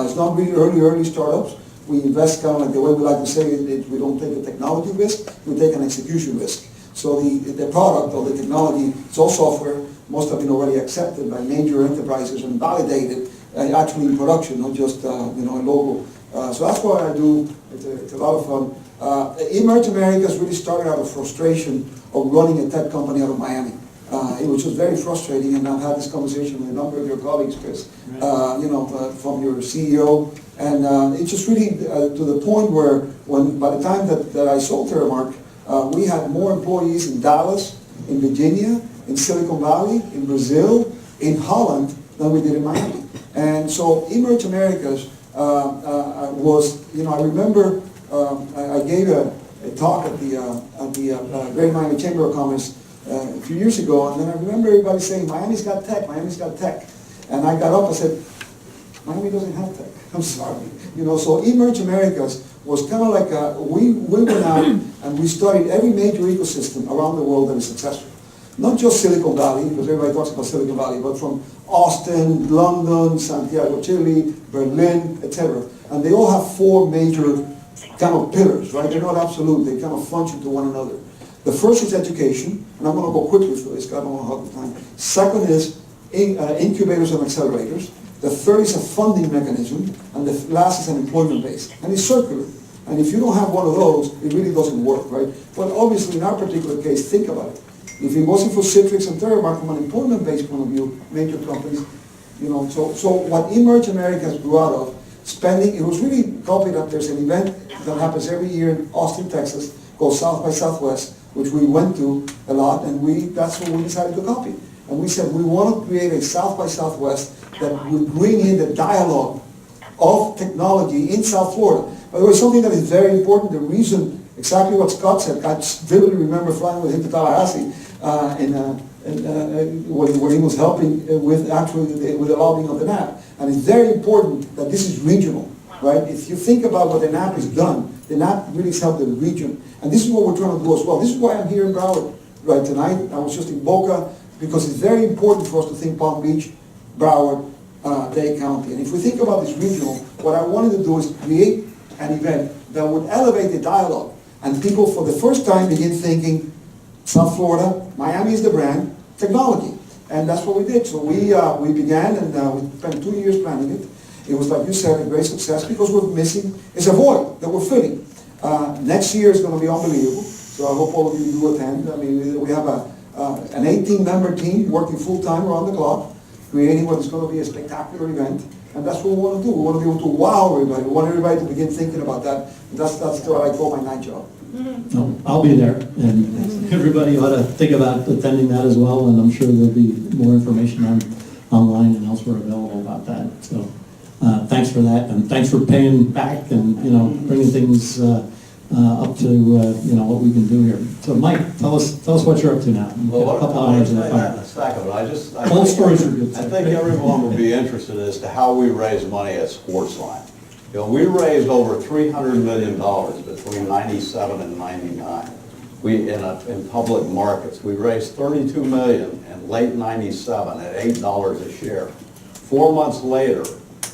It's not really early startups. We invest kind of like the way we like to say it, we don't take a technology risk, we take an execution risk. So the product or the technology, it's all software, most have been already accepted by major enterprises and validated, actually in production, not just you know, a logo. So that's what I do. It's a lot of fun. eMerge Americas really started out of frustration of running a tech company out of Miami. It was just very frustrating, and I've had this conversation with a number of your colleagues, Chris, you know, from your CEO, and it's just really to the point where by the time that I sold Terremark, we had more employees in Dallas, in Virginia, in Silicon Valley, in Brazil, in Holland than we did in Miami. And so eMerge Americas was, you know, I remember I gave a talk at the Great Miami Chamber of Commerce a few years ago, and then I remember everybody saying, Miami's got tech, Miami's got tech. And I got up and said, Miami doesn't have tech, I'm sorry. You know, so eMerge Americas was kind of like, we went out and we studied every major ecosystem around the world that is successful. Not just Silicon Valley, because everybody talks about Silicon Valley, but from Austin, London, Santiago, Chile, Berlin, etc. And they all have 4 major kind of pillars, right? They're not absolute, they kind of function to one another. The first is education, and I'm going to go quickly through this, because I don't want to hog the time. Second is incubators and accelerators. The third is a funding mechanism, and the last is an employment base. And it's circular. And if you don't have one of those, it really doesn't work, right? But obviously, in our particular case, think about it. If it wasn't for Citrix and Terremark from an employment-based point of view, major companies, you know, so what eMerge Americas grew out of, spending, it was really copied up. There's an event that happens every year in Austin, Texas, called South by Southwest, which we went to a lot, and that's what we decided to copy. And we said we want to create a South by Southwest that would bring in the dialogue of technology in South Florida. But there was something that is very important. The reason, exactly what Scott said, I vividly remember flying with him to Tallahassee when he was helping with the lobbying of the NAP. And it's very important that this is regional, right? If you think about what the NAP has done, the NAP really has helped the region. And this is what we're trying to do as well. This is why I'm here in Broward right tonight. I was just in Boca, because it's very important for us to think Palm Beach, Broward, Dade County. And if we think about this regional, what I wanted to do is create an event that would elevate the dialogue, and people for the first time begin thinking South Florida, Miami is the brand, technology. And that's what we did. So we began, and we spent 2 years planning it. It was, like you said, a great success, because we're missing is a void that we're filling. Next year is going to be unbelievable. So I hope all of you do attend. I mean, we have an 18-member team working full-time around the clock, creating what is going to be a spectacular event. And that's what we want to do. We want to be able to wow everybody. We want everybody to begin thinking about that. And that's what I call my night job. No, I'll be there, and everybody ought to think about attending that as well, and I'm sure there'll be more information online and elsewhere available about that. So thanks for that, and thanks for paying back and, you know, bringing things up to, you know, what we can do here. So Mike, tell us what you're up to now. Well, A couple hours in the in fire. a second, but All stories are good. I think everyone would be interested as to how we raise money at Sportsline. You know, we raised over $300 million between 97 and 99. In public markets, we raised $32 million in late 97 at $8 a share. 4 months later,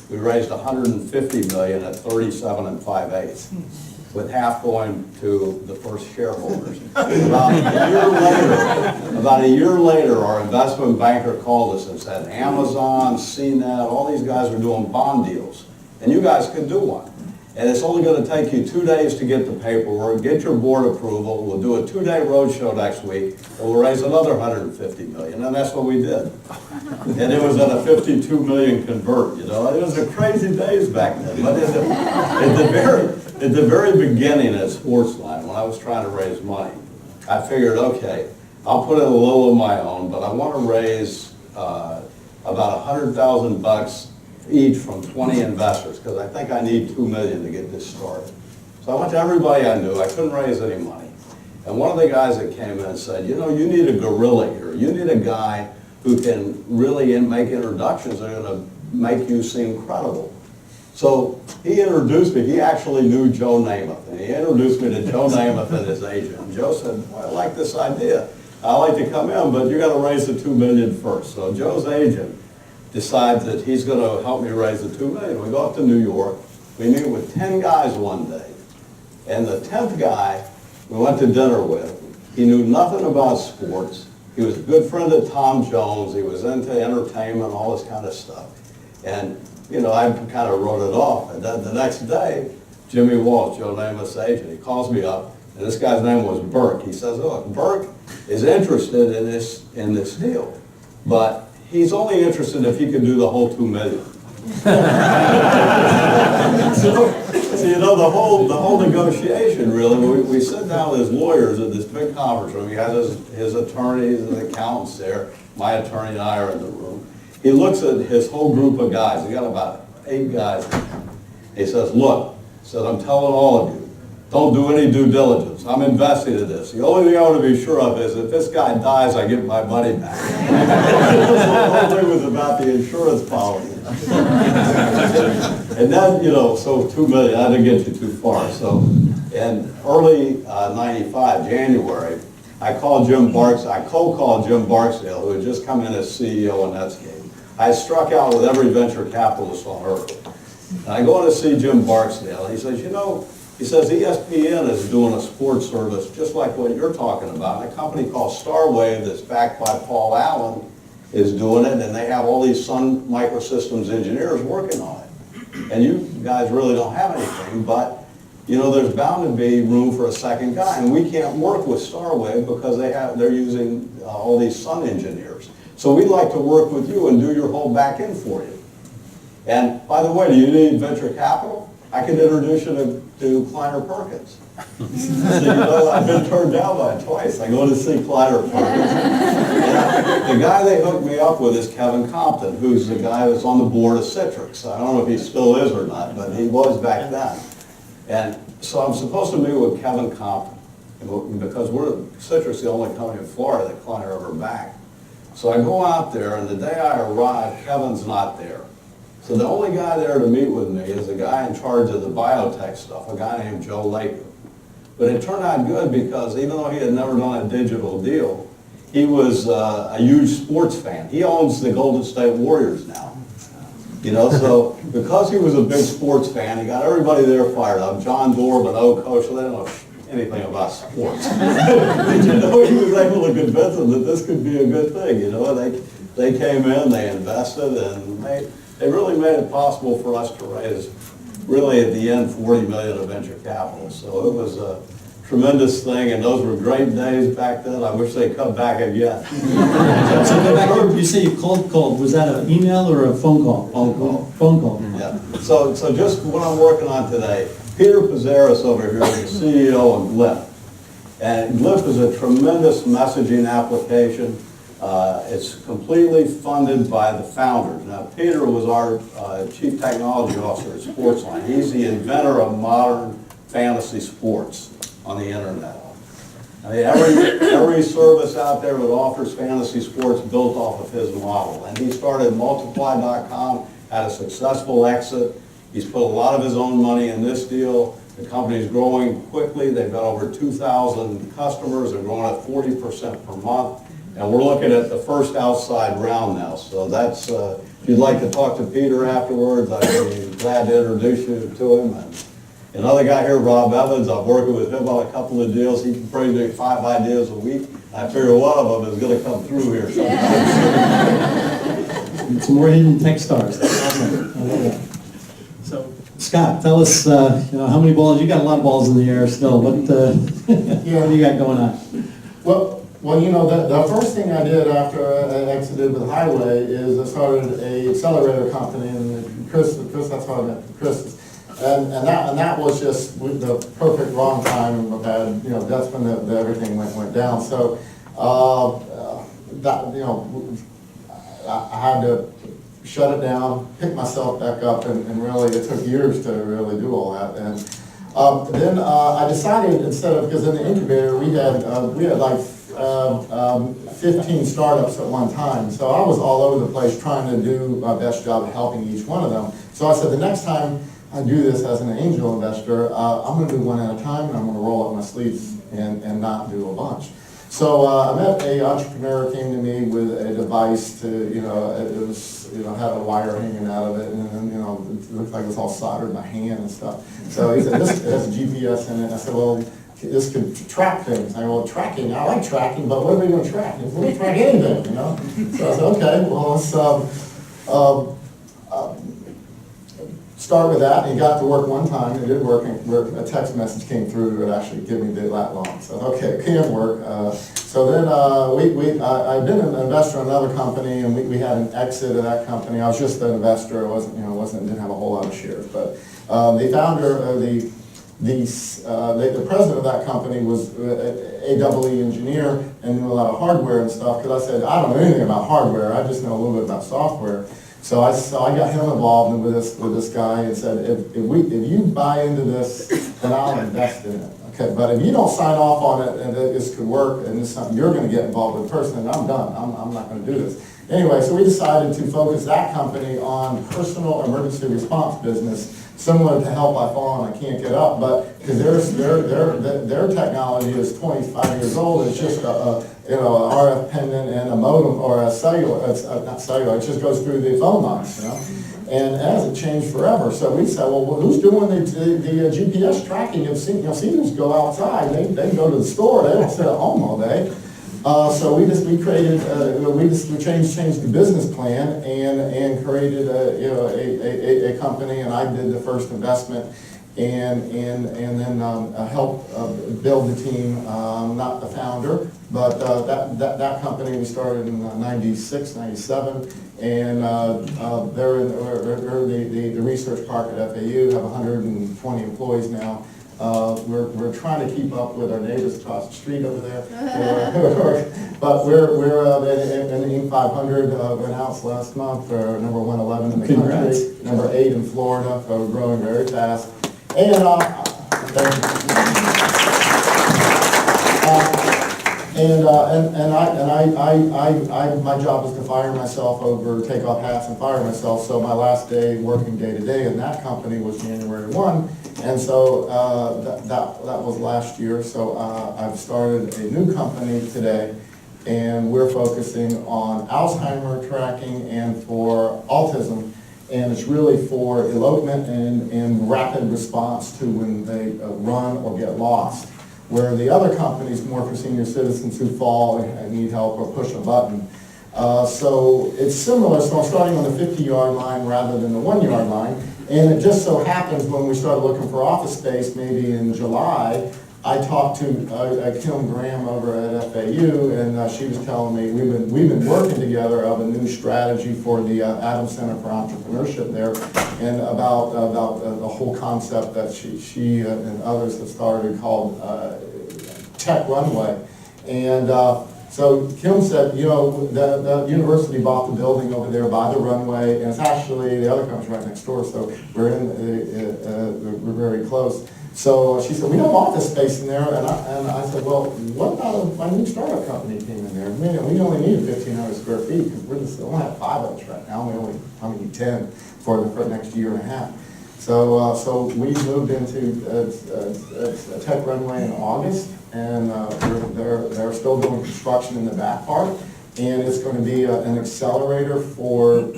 we raised $150 million at 37 5/8, with half going to the first shareholders. About a year later, our investment banker called us and said, Amazon, CNET, all these guys are doing bond deals, and you guys could do one. And it's only going to take you 2 days to get the paperwork, get your board approval. We'll do a 2-day roadshow next week, and we'll raise another $150 million, and that's what we did. And it was at a $52 million convert, you know. It was a crazy days back then. But at the very beginning at Sportsline, when I was trying to raise money, I figured, okay, I'll put in a little of my own, but I want to raise about $100,000 each from 20 investors, because I think I need $2 million to get this started. So I went to everybody I knew. I couldn't raise any money. And one of the guys that came in and said, you know, you need a gorilla here. You need a guy who can really make introductions that are going to make you seem credible. So he introduced me. He actually knew Joe Namath, and he introduced me to Joe Namath and his agent. And Joe said, well, I like this idea. I like to come in, but you got to raise the $2 million first. So Joe's agent decides that he's going to help me raise the $2 million. We go up to New York. We meet with 10 guys one day. And the 10th guy we went to dinner with, he knew nothing about sports. He was a good friend of Tom Jones. He was into entertainment, all this kind of stuff. And, you know, I kind of wrote it off. And then the next day, Jimmy Walsh, Joe Namath's agent, he calls me up, and this guy's name was Burke. He says, look, Burke is interested in this deal, but he's only interested if he can do the whole $2 million. so, you know, the whole negotiation, really, we sit down with his lawyers at this big conference room. He has his attorneys and accountants there. My attorney and I are in the room. He looks at his whole group of guys. He got about 8 guys. He says, look, I'm telling all of you, don't do any due diligence. I'm investing in this. The only thing I want to be sure of is if this guy dies, I get my money back. The whole thing was about the insurance policy. And then, you know, so $2 million, I didn't get you too far. So in early 95, January, I cold-called Jim Barksdale, who had just come in as CEO of Netscape. I struck out with every venture capitalist on earth. And I go in to see Jim Barksdale, and he says, you know, he says ESPN is doing a sports service just like what you're talking about. And a company called Starwave that's backed by Paul Allen is doing it, and they have all these Sun Microsystems engineers working on it. And you guys really don't have anything, but you know, there's bound to be room for a second guy. And we can't work with Starwave because they're using all these Sun engineers. So we'd like to work with you and do your whole back end for you. And by the way, do you need venture capital? I can introduce you to Kleiner Perkins. So, you know, I've been turned down by it twice. I go to see Kleiner Perkins. And the guy they hooked me up with is Kevin Compton, who's the guy that's on the board of Citrix. I don't know if he still is or not, but he was back then. And so I'm supposed to meet with Kevin Compton, because Citrix is the only company in Florida that Kleiner ever backed. So I go out there, and the day I arrive, Kevin's not there. So the only guy there to meet with me is the guy in charge of the biotech stuff, a guy named Joe Laker. But it turned out good because even though he had never done a digital deal, he was a huge sports fan. He owns the Golden State Warriors now. You know, so because he was a big sports fan, he got everybody there fired up. John Dorr, an old coach, so they don't know anything about sports. But you know, he was able to convince them that this could be a good thing. You know, they came in, they invested, and they really made it possible for us to raise, really at the end, $40 million of venture capital. So it was a tremendous thing, and those were great days back then. I wish they'd come back again. So go back here, you say you called, was that an email or a phone call? Phone call. Phone call. Yeah. So just what I'm working on today, Peter Pizarros over here is the CEO of Glip. And Glip is a tremendous messaging application. It's completely funded by the founders. Now, Peter was our Chief Technology Officer at Sportsline. He's the inventor of modern fantasy sports on the internet. I mean, every service out there that offers fantasy sports built off of his model. And he started Multiply.com, had a successful exit. He's put a lot of his own money in this deal. The company's growing quickly. They've got over 2,000 customers. They're growing at 40% per month. And we're looking at the first outside round now. So that's, if you'd like to talk to Peter afterwards, I'd be glad to introduce you to him. And another guy here, Rob Evans, I'm working with him on a couple of deals. He can probably do 5 ideas a week. I figure one of them is going to come through here sometime. Some more hidden tech stars. That's awesome. I love that. So, Scott, tell us, you know, how many balls, you got a lot of balls in the air still. What do you got going on? Well, you know, the first thing I did after I exited with Hiway is I started a accelerator company, and Chris, that's how I met Chris. And that was just the perfect wrong time, and you know, that's when everything went down. So that, you know, I had to shut it down, pick myself back up, and really it took years to really do all that. And then I decided, instead of, because in the incubator we had like 15 startups at one time. So I was all over the place trying to do my best job of helping each one of them. So I said, the next time I do this as an angel investor, I'm going to do one at a time, and I'm going to roll up my sleeves and not do a bunch. So I met an entrepreneur who came to me with a device to, you know, it was, you know, had a wire hanging out of it, and then, you know, it looked like it was all soldered in my hand and stuff. So he said, this has GPS in it. And I said, well, this could track things. I go, well, tracking, I like tracking, but what are we going to track? We don't track anything, you know? So I said, okay, well, let's start with that. And he got to work one time. It didn't work. A text message came through that actually gave me that long. So okay, it can work. So then I'd been an investor in another company, and we had an exit of that company. I was just an investor. I wasn't, you know, didn't have a whole lot of shares. But the founder, the president of that company was a AEE engineer and knew a lot of hardware and stuff, because I said, I don't know anything about hardware, I just know a little bit about software. So I got him involved with this guy and said, if you buy into this, then I'll invest in it. Okay, but if you don't sign off on it and that this could work and this is something you're going to get involved with personally, then I'm done. I'm not going to do this. Anyway, so we decided to focus that company on personal emergency response business, similar to Help I Fall and I Can't Get Up, but because their technology is 25 years old. It's just a RF pendant and a modem, or a cellular. It's not cellular. It just goes through the phone lines, you know. And it hasn't changed forever. So we said, well, who's doing the GPS tracking? Seniors go outside. They go to the store. They don't sit at home all day. So we changed the business plan and created a company, and I did the first investment and then helped build the team, not the founder, But that company we started in 96, 97, and they're in the research park at FAU, have 120 employees now. We're trying to keep up with our neighbors across the street over there. But we're in the Inc. 500, we announced last month, number 111 in the Congrats. country, number 8 in Florida, so we're growing very fast. And thank you. My job is to fire myself take off hats and fire myself. So my last day working day to day in that company was January 1. And so that was last year. So I've started a new company today, and we're focusing on Alzheimer tracking and for autism. And it's really for elopement and rapid response to when they run or get lost. Where the other company is more for senior citizens who fall and need help or push a button. So it's similar, so I'm starting on the 50-yard line rather than the 1-yard line. And it just so happens when we started looking for office space, maybe in July, I talked to Kim Graham over at FAU, and she was telling me we've been working together of a new strategy for the Adams Center for Entrepreneurship there, and about the whole concept that she and others have started called Tech Runway. And so Kim said, you know, the university bought the building over there by the runway, and it's actually the other company's right next door, so we're very close. So she said, we have office space in there, and I said, well, what about my new startup company came in there? We only need 1,500 square feet, because we only have 5 of us right now. We only need 10 for the next year and a half. So we moved into Tech Runway in August, and they're still doing construction in the back part, and it's going to be an accelerator for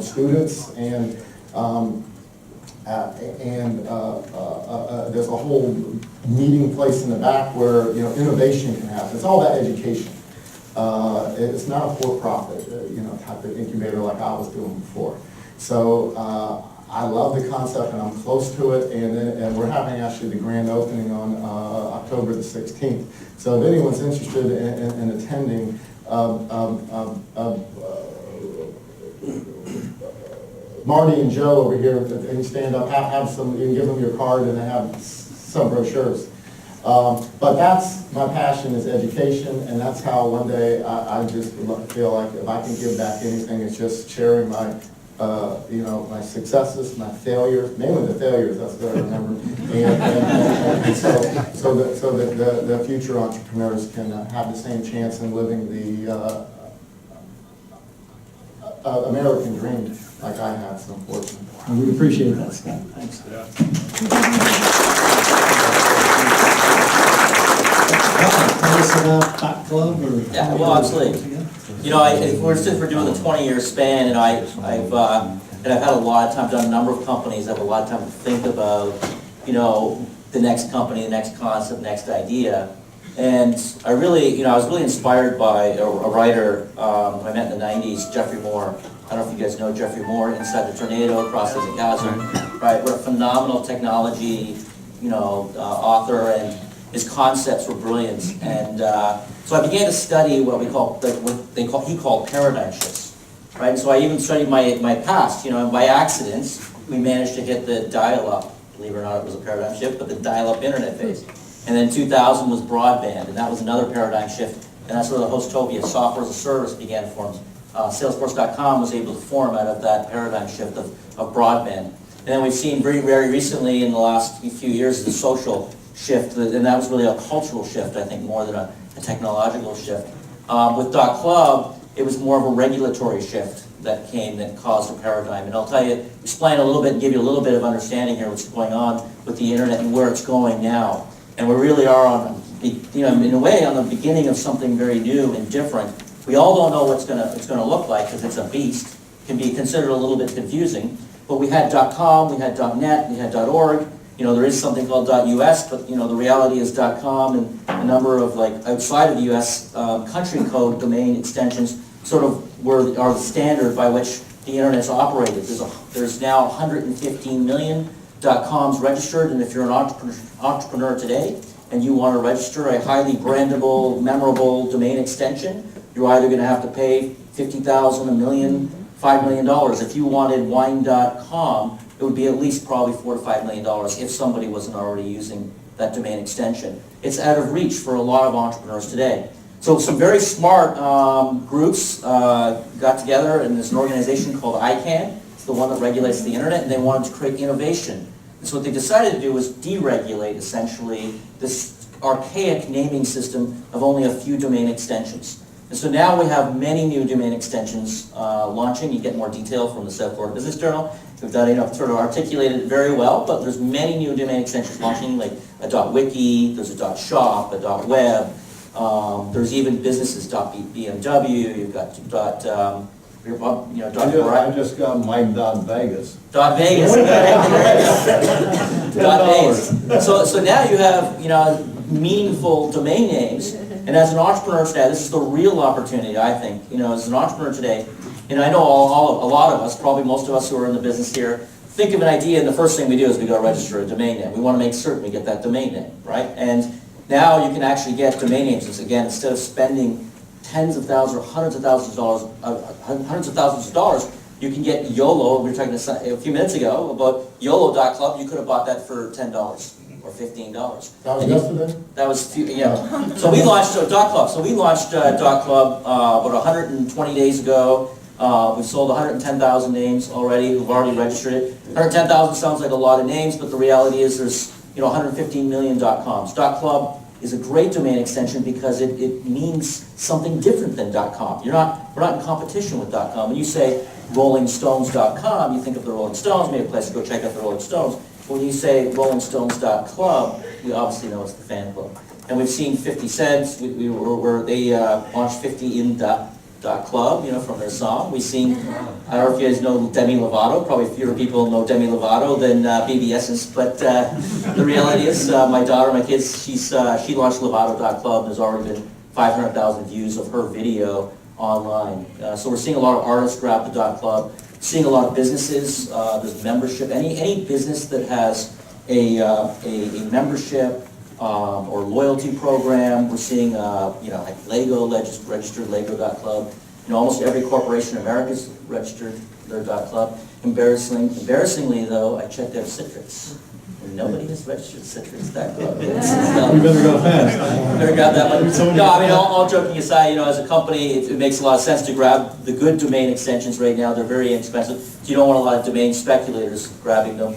students and. There's a whole meeting place in the back where innovation can happen. It's all about education. It's not a for-profit type of incubator like I was doing before. So I love the concept and I'm close to it. And we're having actually the grand opening on October the 16th. So if anyone's interested in attending. Marty and Joe over here, and you stand up, have some, you can give them your card and they have some brochures. But that's, my passion is education, and that's how one day I just feel like if I can give back anything, it's just sharing my, my successes, my failures, mainly the failures, that's what I remember. And so that the future entrepreneurs can have the same chance in living the American dream. Like I have, so unfortunately. And we appreciate that, Scott. Thanks. Tell us about Dot Club or... Yeah, well, absolutely. If we're doing the 20-year span, and I've had a lot of time, done a number of companies, I have a lot of time to think about, the next company, the next concept, next idea. And I was really inspired by a writer I met in the 90s, Jeffrey Moore. I don't know if you guys know Jeffrey Moore, Inside the Tornado, Across the Chasm, right? What a phenomenal technology, author, and his concepts were brilliant. And so I began to study what he called paradigm shifts, right? And so I even studied my past, and by accident, we managed to hit the dial-up, believe it or not, it was a paradigm shift, but the dial-up internet phase. And then 2000 was broadband, and that was another paradigm shift, and that's where the Hostopia, software as a service, began to form. Salesforce.com was able to form out of that paradigm shift of broadband. And then we've seen very, very recently in the last few years the social shift, and that was really a cultural shift, I think, more than a technological shift. With .club, it was more of a regulatory shift that caused a paradigm. And I'll explain a little bit and give you a little bit of understanding here what's going on with the internet and where it's going now. And we really are in a way, on the beginning of something very new and different. We all don't know what it's gonna look like because it's a beast. It can be considered a little bit confusing. But we had .com, we had .net, we had .org. There is something called .us, but the reality is .com and a number of outside of the US country code domain extensions sort of are the standard by which the internet's operated. There's now 115 million .coms registered, and if you're an entrepreneur today, and you want to register a highly brandable, memorable domain extension, you're either going to have to pay $50,000, $1 million, $5 million. If you wanted wine.com, it would be at least probably $4 to $5 million if somebody wasn't already using that domain extension. It's out of reach for a lot of entrepreneurs today. So some very smart groups got together, and there's an organization called ICANN. It's the one that regulates the internet, and they wanted to create innovation. And so what they decided to do was deregulate, essentially, this archaic naming system of only a few domain extensions. And so now we have many new domain extensions launching. You get more detail from the South Florida Business Journal. We've done, sort of articulated it very well, but there's many new domain extensions launching, like a .wiki, there's a .shop, a .web. There's even businesses, .bmw, you've got I just got Mike.Vegas. .Vegas. .Vegas. So now you have, meaningful domain names, and as an entrepreneur today, this is the real opportunity, I think, as an entrepreneur today, and I know a lot of us, probably most of us who are in the business here, think of an idea, and the first thing we do is we go register a domain name. We want to make certain we get that domain name, right? And now you can actually get domain names. Again, instead of spending tens of thousands or hundreds of thousands of dollars, you can get YOLO. We were talking a few minutes ago about YOLO.club. You could have bought that for $10 or $15. That was yesterday? That was, yeah. So we launched .club. So we launched .club about 120 days ago. We've sold 110,000 names already who've already registered it. 110,000 sounds like a lot of names, but the reality is there's 115 million .coms. .club is a great domain extension because it means something different than .com. We're not in competition with .com. When you say rollingstones.com, you think of the Rolling Stones, maybe a place to go check out the Rolling Stones. When you say rollingstones.club, we obviously know it's the fan club. And we've seen 50 Cent, they launched 50 in .club, from their song. We've seen, I don't know if you guys know Demi Lovato, probably fewer people know Demi Lovato than BBS's, but the reality is my daughter, my kids, she launched Lovato.club, and there's already been 500,000 views of her video online. So we're seeing a lot of artists grab the .club, seeing a lot of businesses, there's membership, any business that has a membership or loyalty program. We're seeing, like Lego, registered Lego.club. Almost every corporation in America's registered their .club. Embarrassingly, though, I checked out Citrix. And nobody has registered Citrix.club. You better go fast. Better grab that one. No, all joking aside, as a company, it makes a lot of sense to grab the good domain extensions right now. They're very inexpensive. You don't want a lot of domain speculators grabbing them.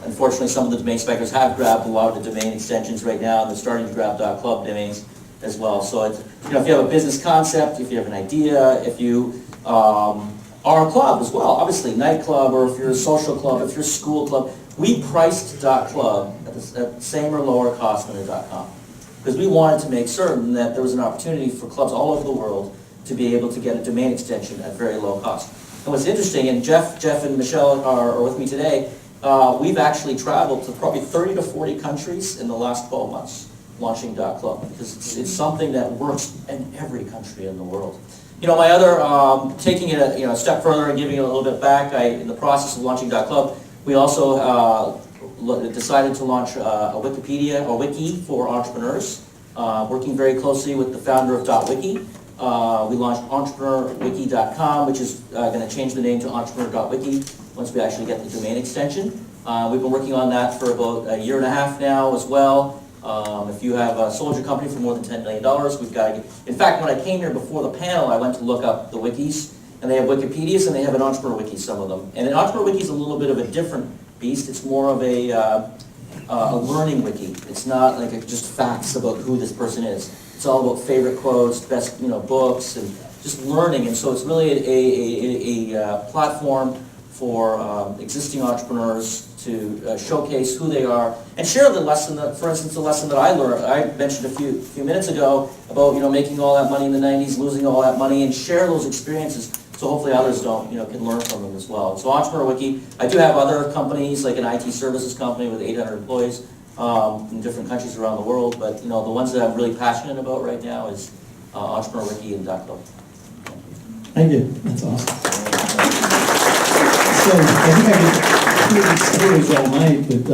Unfortunately, some of the domain speculators have grabbed a lot of the domain extensions right now, and they're starting to grab .club domains as well. So, if you have a business concept, if you have an idea, if you are a club as well, obviously, nightclub, or if you're a social club, if you're a school club, we priced .club at the same or lower cost than a .com, because we wanted to make certain that there was an opportunity for clubs all over the world to be able to get a domain extension at very low cost. And what's interesting, and Jeff and Michelle are with me today, we've actually traveled to probably 30 to 40 countries in the last 12 months launching .club, because it's something that works in every country in the world. My other, taking it a step further and giving it a little bit back, in the process of launching .club, we also decided to launch a Wikipedia, or wiki for entrepreneurs, working very closely with the founder of .wiki. We launched entrepreneurwiki.com, which is going to change the name to entrepreneur.wiki once we actually get the domain extension. We've been working on that for about a year and a half now as well. If you have sold your company for more than $10 million, we've got to get... In fact, when I came here before the panel, I went to look up the wikis, and they have Wikipedias and they have an Entrepreneur Wiki, some of them. And an Entrepreneur Wiki is a little bit of a different beast. It's more of a learning wiki. It's not like just facts about who this person is. It's all about favorite quotes, best books, and just learning. And so it's really a platform for existing entrepreneurs to showcase who they are and share the lesson that, for instance, the lesson that I learned. I mentioned a few minutes ago about making all that money in the 90s, losing all that money, and share those experiences so hopefully others can learn from them as well. So Entrepreneur Wiki, I do have other companies like an IT services company with 800 employees in different countries around the world, but the ones that I'm really passionate about right now is Entrepreneur Wiki and .club. Thank you. That's awesome. So I think I could hear these stories all night, but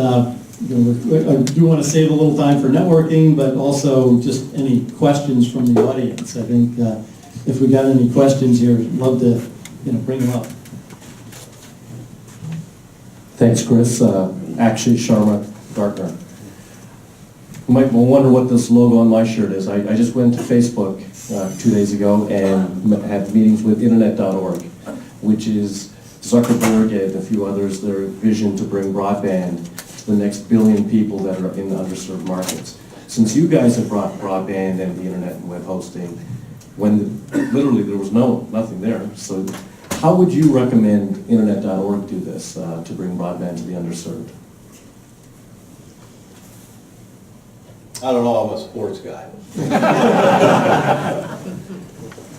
I do want to save a little time for networking, but also just any questions from the audience. I think if we got any questions here, I'd love to bring them up. Thanks, Chris. Actually, Sharma Gartner. You might wonder what this logo on my shirt is. I just went to Facebook 2 days ago and had meetings with Internet.org, which is Zuckerberg and a few others, their vision to bring broadband to the next billion people that are in the underserved markets. Since you guys have brought broadband and the internet and web hosting, when literally there was nothing there, so how would you recommend Internet.org do this to bring broadband to the underserved? I don't know, I'm a sports guy.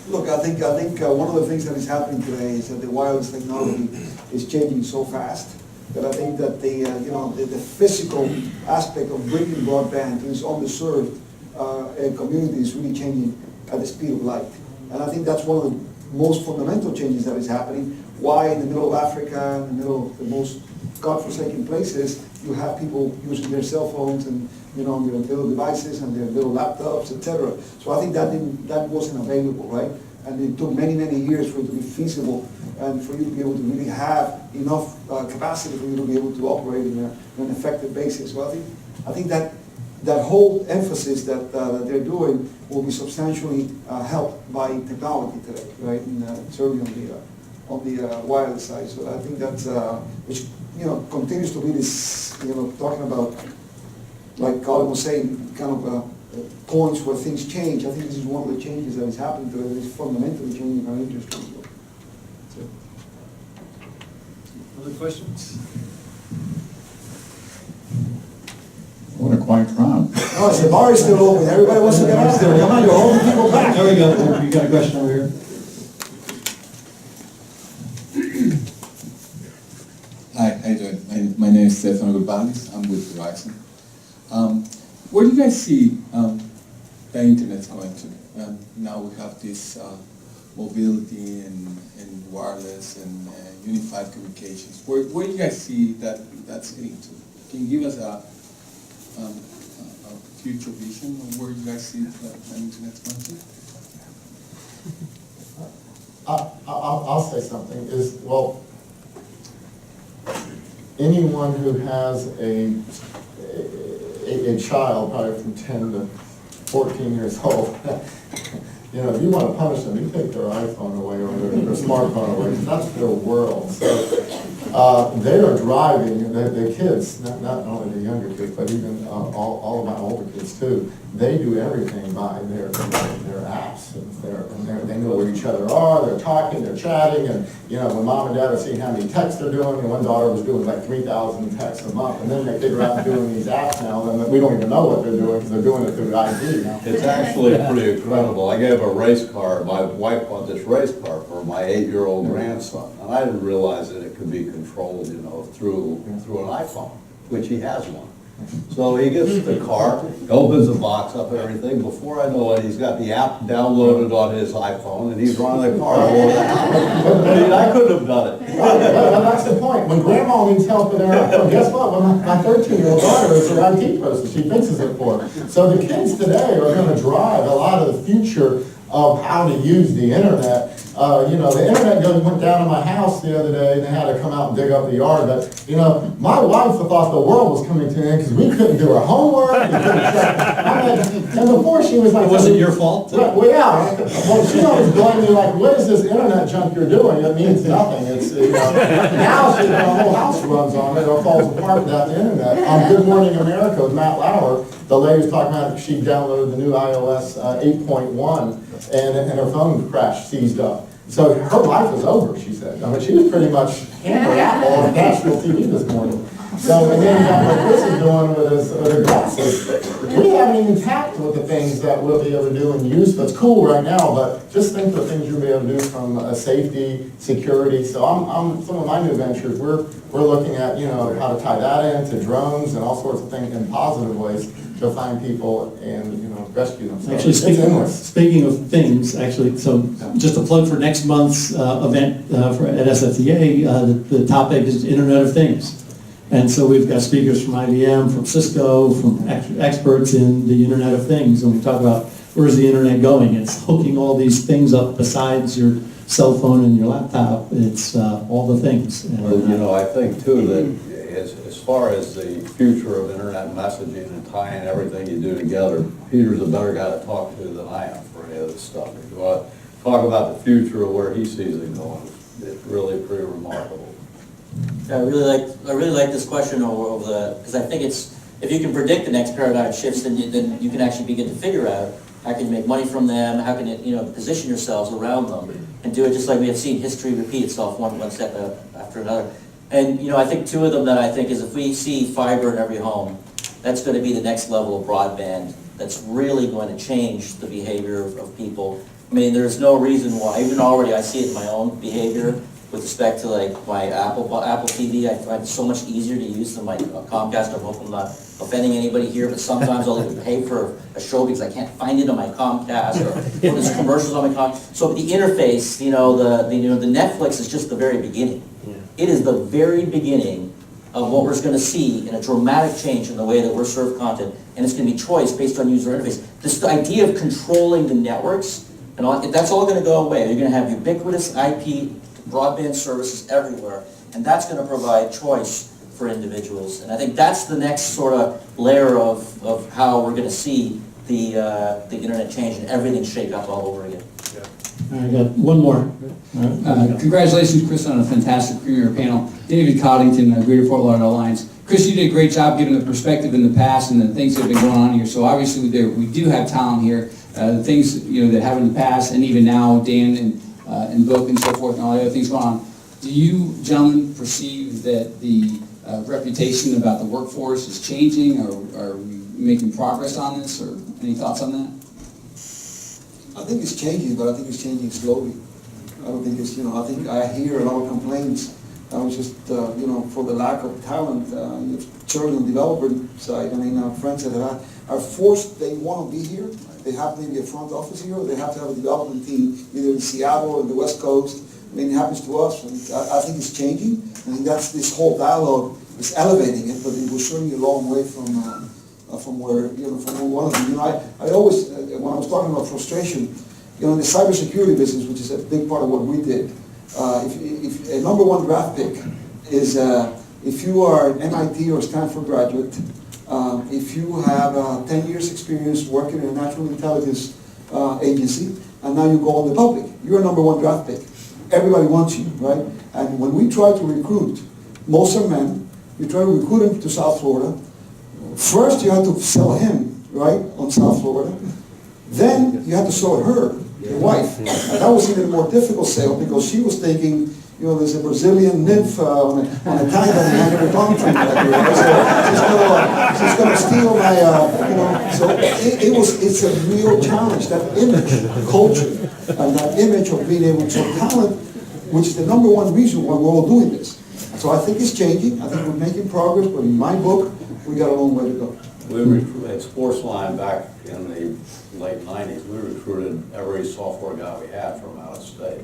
Look, I think one of the things that is happening today is that the wireless technology is changing so fast that I think that the physical aspect of bringing broadband to this underserved community is really changing at the speed of light. And I think that's one of the most fundamental changes that is happening. Why in the middle of Africa, in the middle of the most godforsaken places, you have people using their cell phones and their little devices and their little laptops, etc. So I think that wasn't available, right? And it took many, many years for it to be feasible and for you to be able to really have enough capacity for you to be able to operate in an effective basis. So I think that whole emphasis that they're doing will be substantially helped by technology today, right? And certainly on the wireless side. So I think that's which continues to be this talking about, like Colin was saying, kind of points where things change. I think this is one of the changes that is happening today. That is fundamentally changing our industry. So. Other questions? What a quiet crowd. Oh, the bar is still open. Everybody wants to get out there. Come on, you're holding people back. There we go. You got a question over here? Hi, how you doing? My name is Stefano Gurbalis. I'm with Verizon. Where do you guys see the internet going to? Now we have this mobility and wireless and unified communications. Where do you guys see that's heading to? Can you give us a future vision of where you guys see the internet's going to? I'll say something. Anyone who has a child, probably from 10 to 14 years old, if you want to punish them, you take their iPhone away or their smartphone away. That's their world. So they are driving, the kids, not only the younger kids, but even all of my older kids too, they do everything by their apps. And they know where each other are, they're talking, they're chatting, and when mom and dad are seeing how many texts they're doing, and one daughter was doing like 3,000 texts a month, and then they figure out doing these apps now, and we don't even know what they're doing because they're doing it through ID now. It's actually pretty incredible. I gave a race car, my wife bought this race car for my 8-year-old grandson, and I didn't realize that it could be controlled, through an iPhone, which he has one. So he gets the car, opens the box up and everything. Before I know it, he's got the app downloaded on his iPhone, and he's running the car all over the house. I couldn't have done it. Well, that's the point. When grandma needs help with her iPhone, guess what? Well, my 13-year-old daughter is an IT person. She fixes it for her. So the kids today are going to drive a lot of the future of how to use the internet. The internet went down to my house the other day, and they had to come out and dig up the yard. But, my wife thought the world was coming to an end because we couldn't do our homework. And before she was like... Was it your fault? Well, yeah. Well, she always blamed me like, what is this internet junk you're doing? It means nothing. It's, now the whole house runs on it or falls apart without the internet. On Good Morning America with Matt Lauer, the lady was talking about she downloaded the new iOS 8.1 and her phone crashed, seized up. So her life was over, she said. I mean, she was pretty much hammered Apple on national TV this morning. So again, what Chris is doing with his glasses, we haven't even tapped with the things that we'll be able to do and use. It's cool right now, but just think of the things you'll be able to do from safety, security. So I'm some of my new ventures, we're looking at how to tie that into drones and all sorts of things in positive ways to find people and rescue them. So Actually, speaking of things, so just a plug for next month's event at SFTA, the topic is Internet of Things. And so we've got speakers from IBM, from Cisco, from experts in the Internet of Things, and we talk about where's the Internet going. It's hooking all these things up besides your cell phone and your laptop. It's all the things. And, Well, you know, I think too that as far as the future of internet messaging and tying everything you do together, Peter's a better guy to talk to than I am for any of this stuff. If you want to talk about the future of where he sees it going, it's really pretty remarkable. I really like this question over the, because I think it's, if you can predict the next paradigm shifts, then you can actually begin to figure out how can you make money from them, how can you position yourselves around them, and do it just like we have seen history repeat itself one step after another. And I think two of them that I think is if we see fiber in every home, that's going to be the next level of broadband that's really going to change the behavior of people. I mean, there's no reason why, even already I see it in my own behavior with respect to like my Apple TV. I find it so much easier to use than my Comcast. I hope I'm not offending anybody here, but sometimes I'll even pay for a show because I can't find it on my Comcast, or there's commercials on my Comcast. So the interface, the Netflix is just the very beginning. Yeah. It is the very beginning of what we're going to see in a dramatic change in the way that we're served content, and it's going to be choice based on user interface. This idea of controlling the networks, and that's all going to go away. You're going to have ubiquitous IP broadband services everywhere, and that's going to provide choice for individuals. And I think that's the next sort of layer of how we're going to see the internet change and everything shake up all over again. All right, I got one more. Congratulations, Chris, on a fantastic premier panel. David Coddington, Greater Fort Lauderdale Alliance. Chris, you did a great job giving the perspective in the past and the things that have been going on here. So obviously we do have talent here. The things that have in the past and even now, Dan and Book and so forth and all the other things going on. Do you gentlemen perceive that the reputation about the workforce is changing, or are we making progress on this, or any thoughts on that? I think it's changing, but I think it's changing slowly. I don't think it's, I think I hear a lot of complaints, just, for the lack of talent, certainly on the developer side. I mean, our friends that are forced, they want to be here. They have maybe a front office here, or they have to have a development team either in Seattle or the West Coast. I mean, it happens to us, and I think it's changing. I think that's this whole dialogue is elevating it, but it was certainly a long way from where, from one of them. I always, when I was talking about frustration, in the cybersecurity business, which is a big part of what we did, if a number one draft pick is if you are an MIT or Stanford graduate, if you have 10 years experience working in a national intelligence agency, and now you go on the public, you're a number one draft pick. Everybody wants you, right? And when we try to recruit, most are men, we try to recruit them to South Florida. First, you have to sell him, right, on South Florida. Then, you have to sell her, your wife. And that was even a more difficult sale because she was thinking, there's a Brazilian nymph on a tank that he had in a palm tree. So she's going to steal my, so it's a real challenge, that image, culture, and that image of being able to talent, which is the number one reason why we're all doing this. So I think it's changing. I think we're making progress, but in my book, we got a long way to go. We recruited at Sportsline back in the late 90s. We recruited every software guy we had from out of state.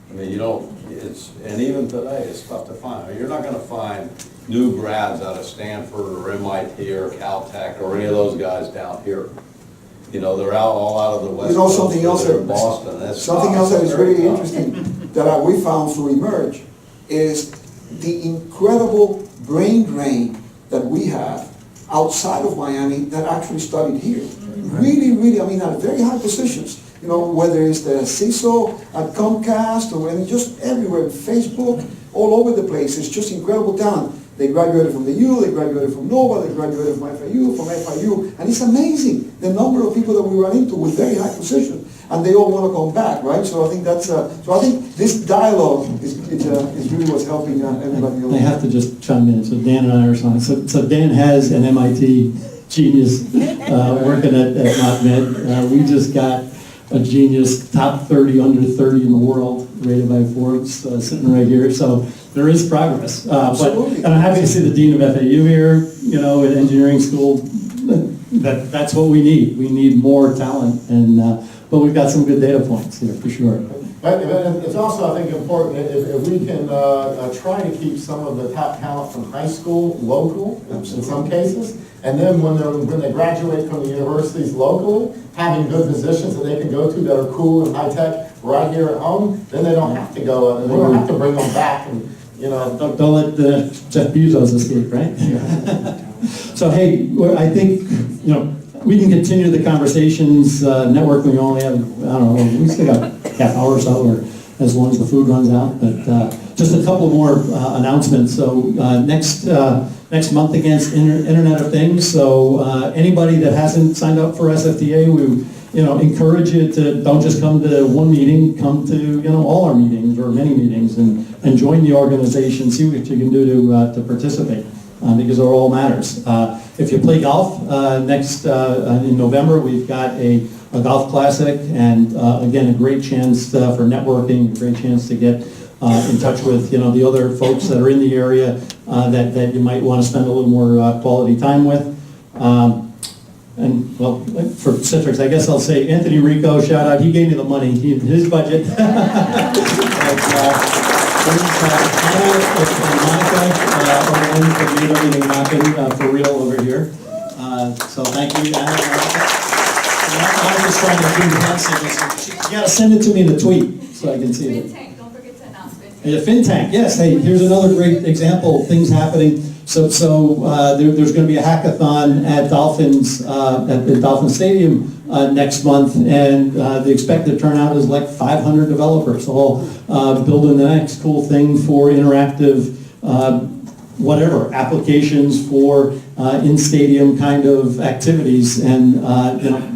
I mean, and even today, it's tough to find. I mean, you're not going to find new grads out of Stanford or MIT or Caltech or any of those guys down here. They're all out of the West Coast. Something else Boston. Something else that is really interesting that we found through Emerge is the incredible brain drain that we have outside of Miami that actually studied here. Really, really, at very high positions. Whether it's the CISO at Comcast or just everywhere, Facebook, all over the place. It's just incredible talent. They graduated from the U, they graduated from NOVA, they graduated from FIU, and it's amazing the number of people that we run into with very high positions, and they all want to come back, right? So I think I think this dialogue is really what's helping everybody else. I have to just chime in. So Dan and I are on. So Dan has an MIT genius working at MobileHelp. We just got a genius, top 30, under 30 in the world, rated by Forbes, sitting right here. So there is progress. And I'm happy to see the Dean of FAU here, at engineering school. That's what we need. We need more talent, but we've got some good data points here for sure. But it's also, I think, important if we can try to keep some of the top talent from high school local in some cases, and then when they graduate from the universities locally, having good positions that they can go to that are cool and high tech right here at home, then they don't have to go, they don't have to bring them back and, you know. Don't let Jeff Bezos escape, right? So, hey, I think, you know, we can continue the conversations, networking, we only have, I don't know, we still got half hour or so, or as long as the food runs out, but just a couple more announcements. So next month again, Internet of Things, so anybody that hasn't signed up for SFTA, we encourage you to don't just come to one meeting, come to all our meetings or many meetings and join the organization, see what you can do to participate. Because it all matters. If you play golf, in November, we've got a golf classic, and again, a great chance for networking, a great chance to get in touch with the other folks that are in the area that you might want to spend a little more quality time with. And well, for Citrix, I guess I'll say Anthony Rico, shout out, he gave me the money, his budget. Monica made everything happen for real over here. So thank you, Anna. Monica's trying to do the hand signals. You gotta send it to me in a tweet so I can see it. FinTech, don't forget to announce FinTech. Yeah, FinTech, yes. Hey, here's another great example of things happening. So there's going to be a hackathon at Dolphins at the Dolphin Stadium next month, and the expected turnout is like 500 developers, all building the next cool thing for interactive whatever applications for in-stadium kind of activities, and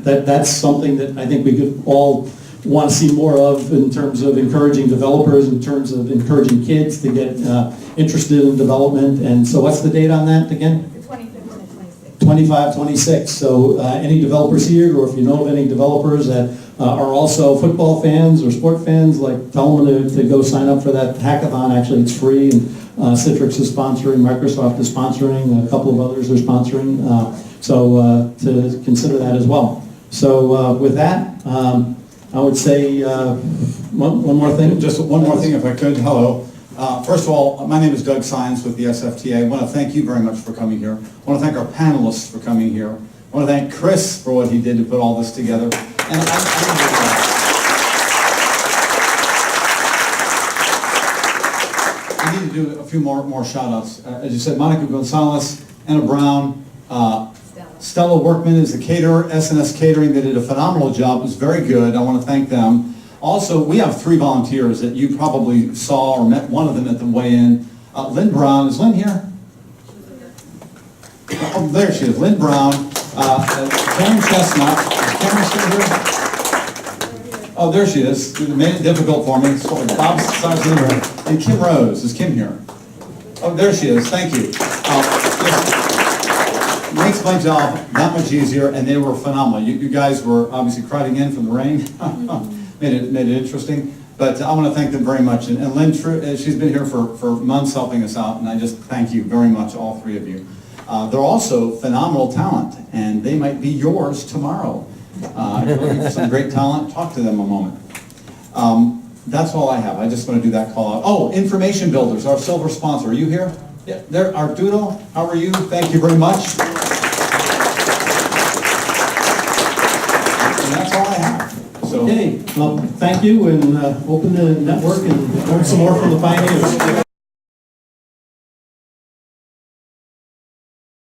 that's something that I think we could all want to see more of in terms of encouraging developers, in terms of encouraging kids to get interested in development. And so what's the date on that again? The 25th and the 26th. 25, 26. So any developers here, or if you know of any developers that are also football fans or sport fans, like tell them to go sign up for that hackathon. Actually, it's free, and Citrix is sponsoring, Microsoft is sponsoring, a couple of others are sponsoring. So to consider that as well. So with that, I would say one more thing. Just one more thing, if I could. Hello. First of all, my name is Doug Sines with the SFTA. I want to thank you very much for coming here. I want to thank our panelists for coming here. I want to thank Chris for what he did to put all this together. And I need to do a few more shout-outs. As you said, Monica Gonzalez, Anna Brown, Stella Workman is the caterer, SNS Catering. They did a phenomenal job. It was very good. I want to thank them. Also, we have 3 volunteers that you probably saw or met one of them at the weigh-in. Lynn Brown, is Lynn here? Oh, there she is, Lynn Brown. Karen Chestnut, is Karen still here? Oh, there she is. You made it difficult for me. It's sort of Bob's size in there. And Kim Rose, is Kim here? Oh, there she is, thank you. Makes my job that much easier, and they were phenomenal. You guys were obviously crowding in from the rain. made it interesting. But I want to thank them very much. And Lynn, she's been here for months helping us out, and I just thank you very much, all 3 of you. They're also phenomenal talent, and they might be yours tomorrow. If you're looking for some great talent, talk to them a moment. That's all I have. I just want to do that call out. Oh, Information Builders, our silver sponsor. Are you here? Yeah, there, Arturo, how are you? Thank you very much. And that's all I have. So. Okay, well, thank you, and open the network and learn some more from the pioneers.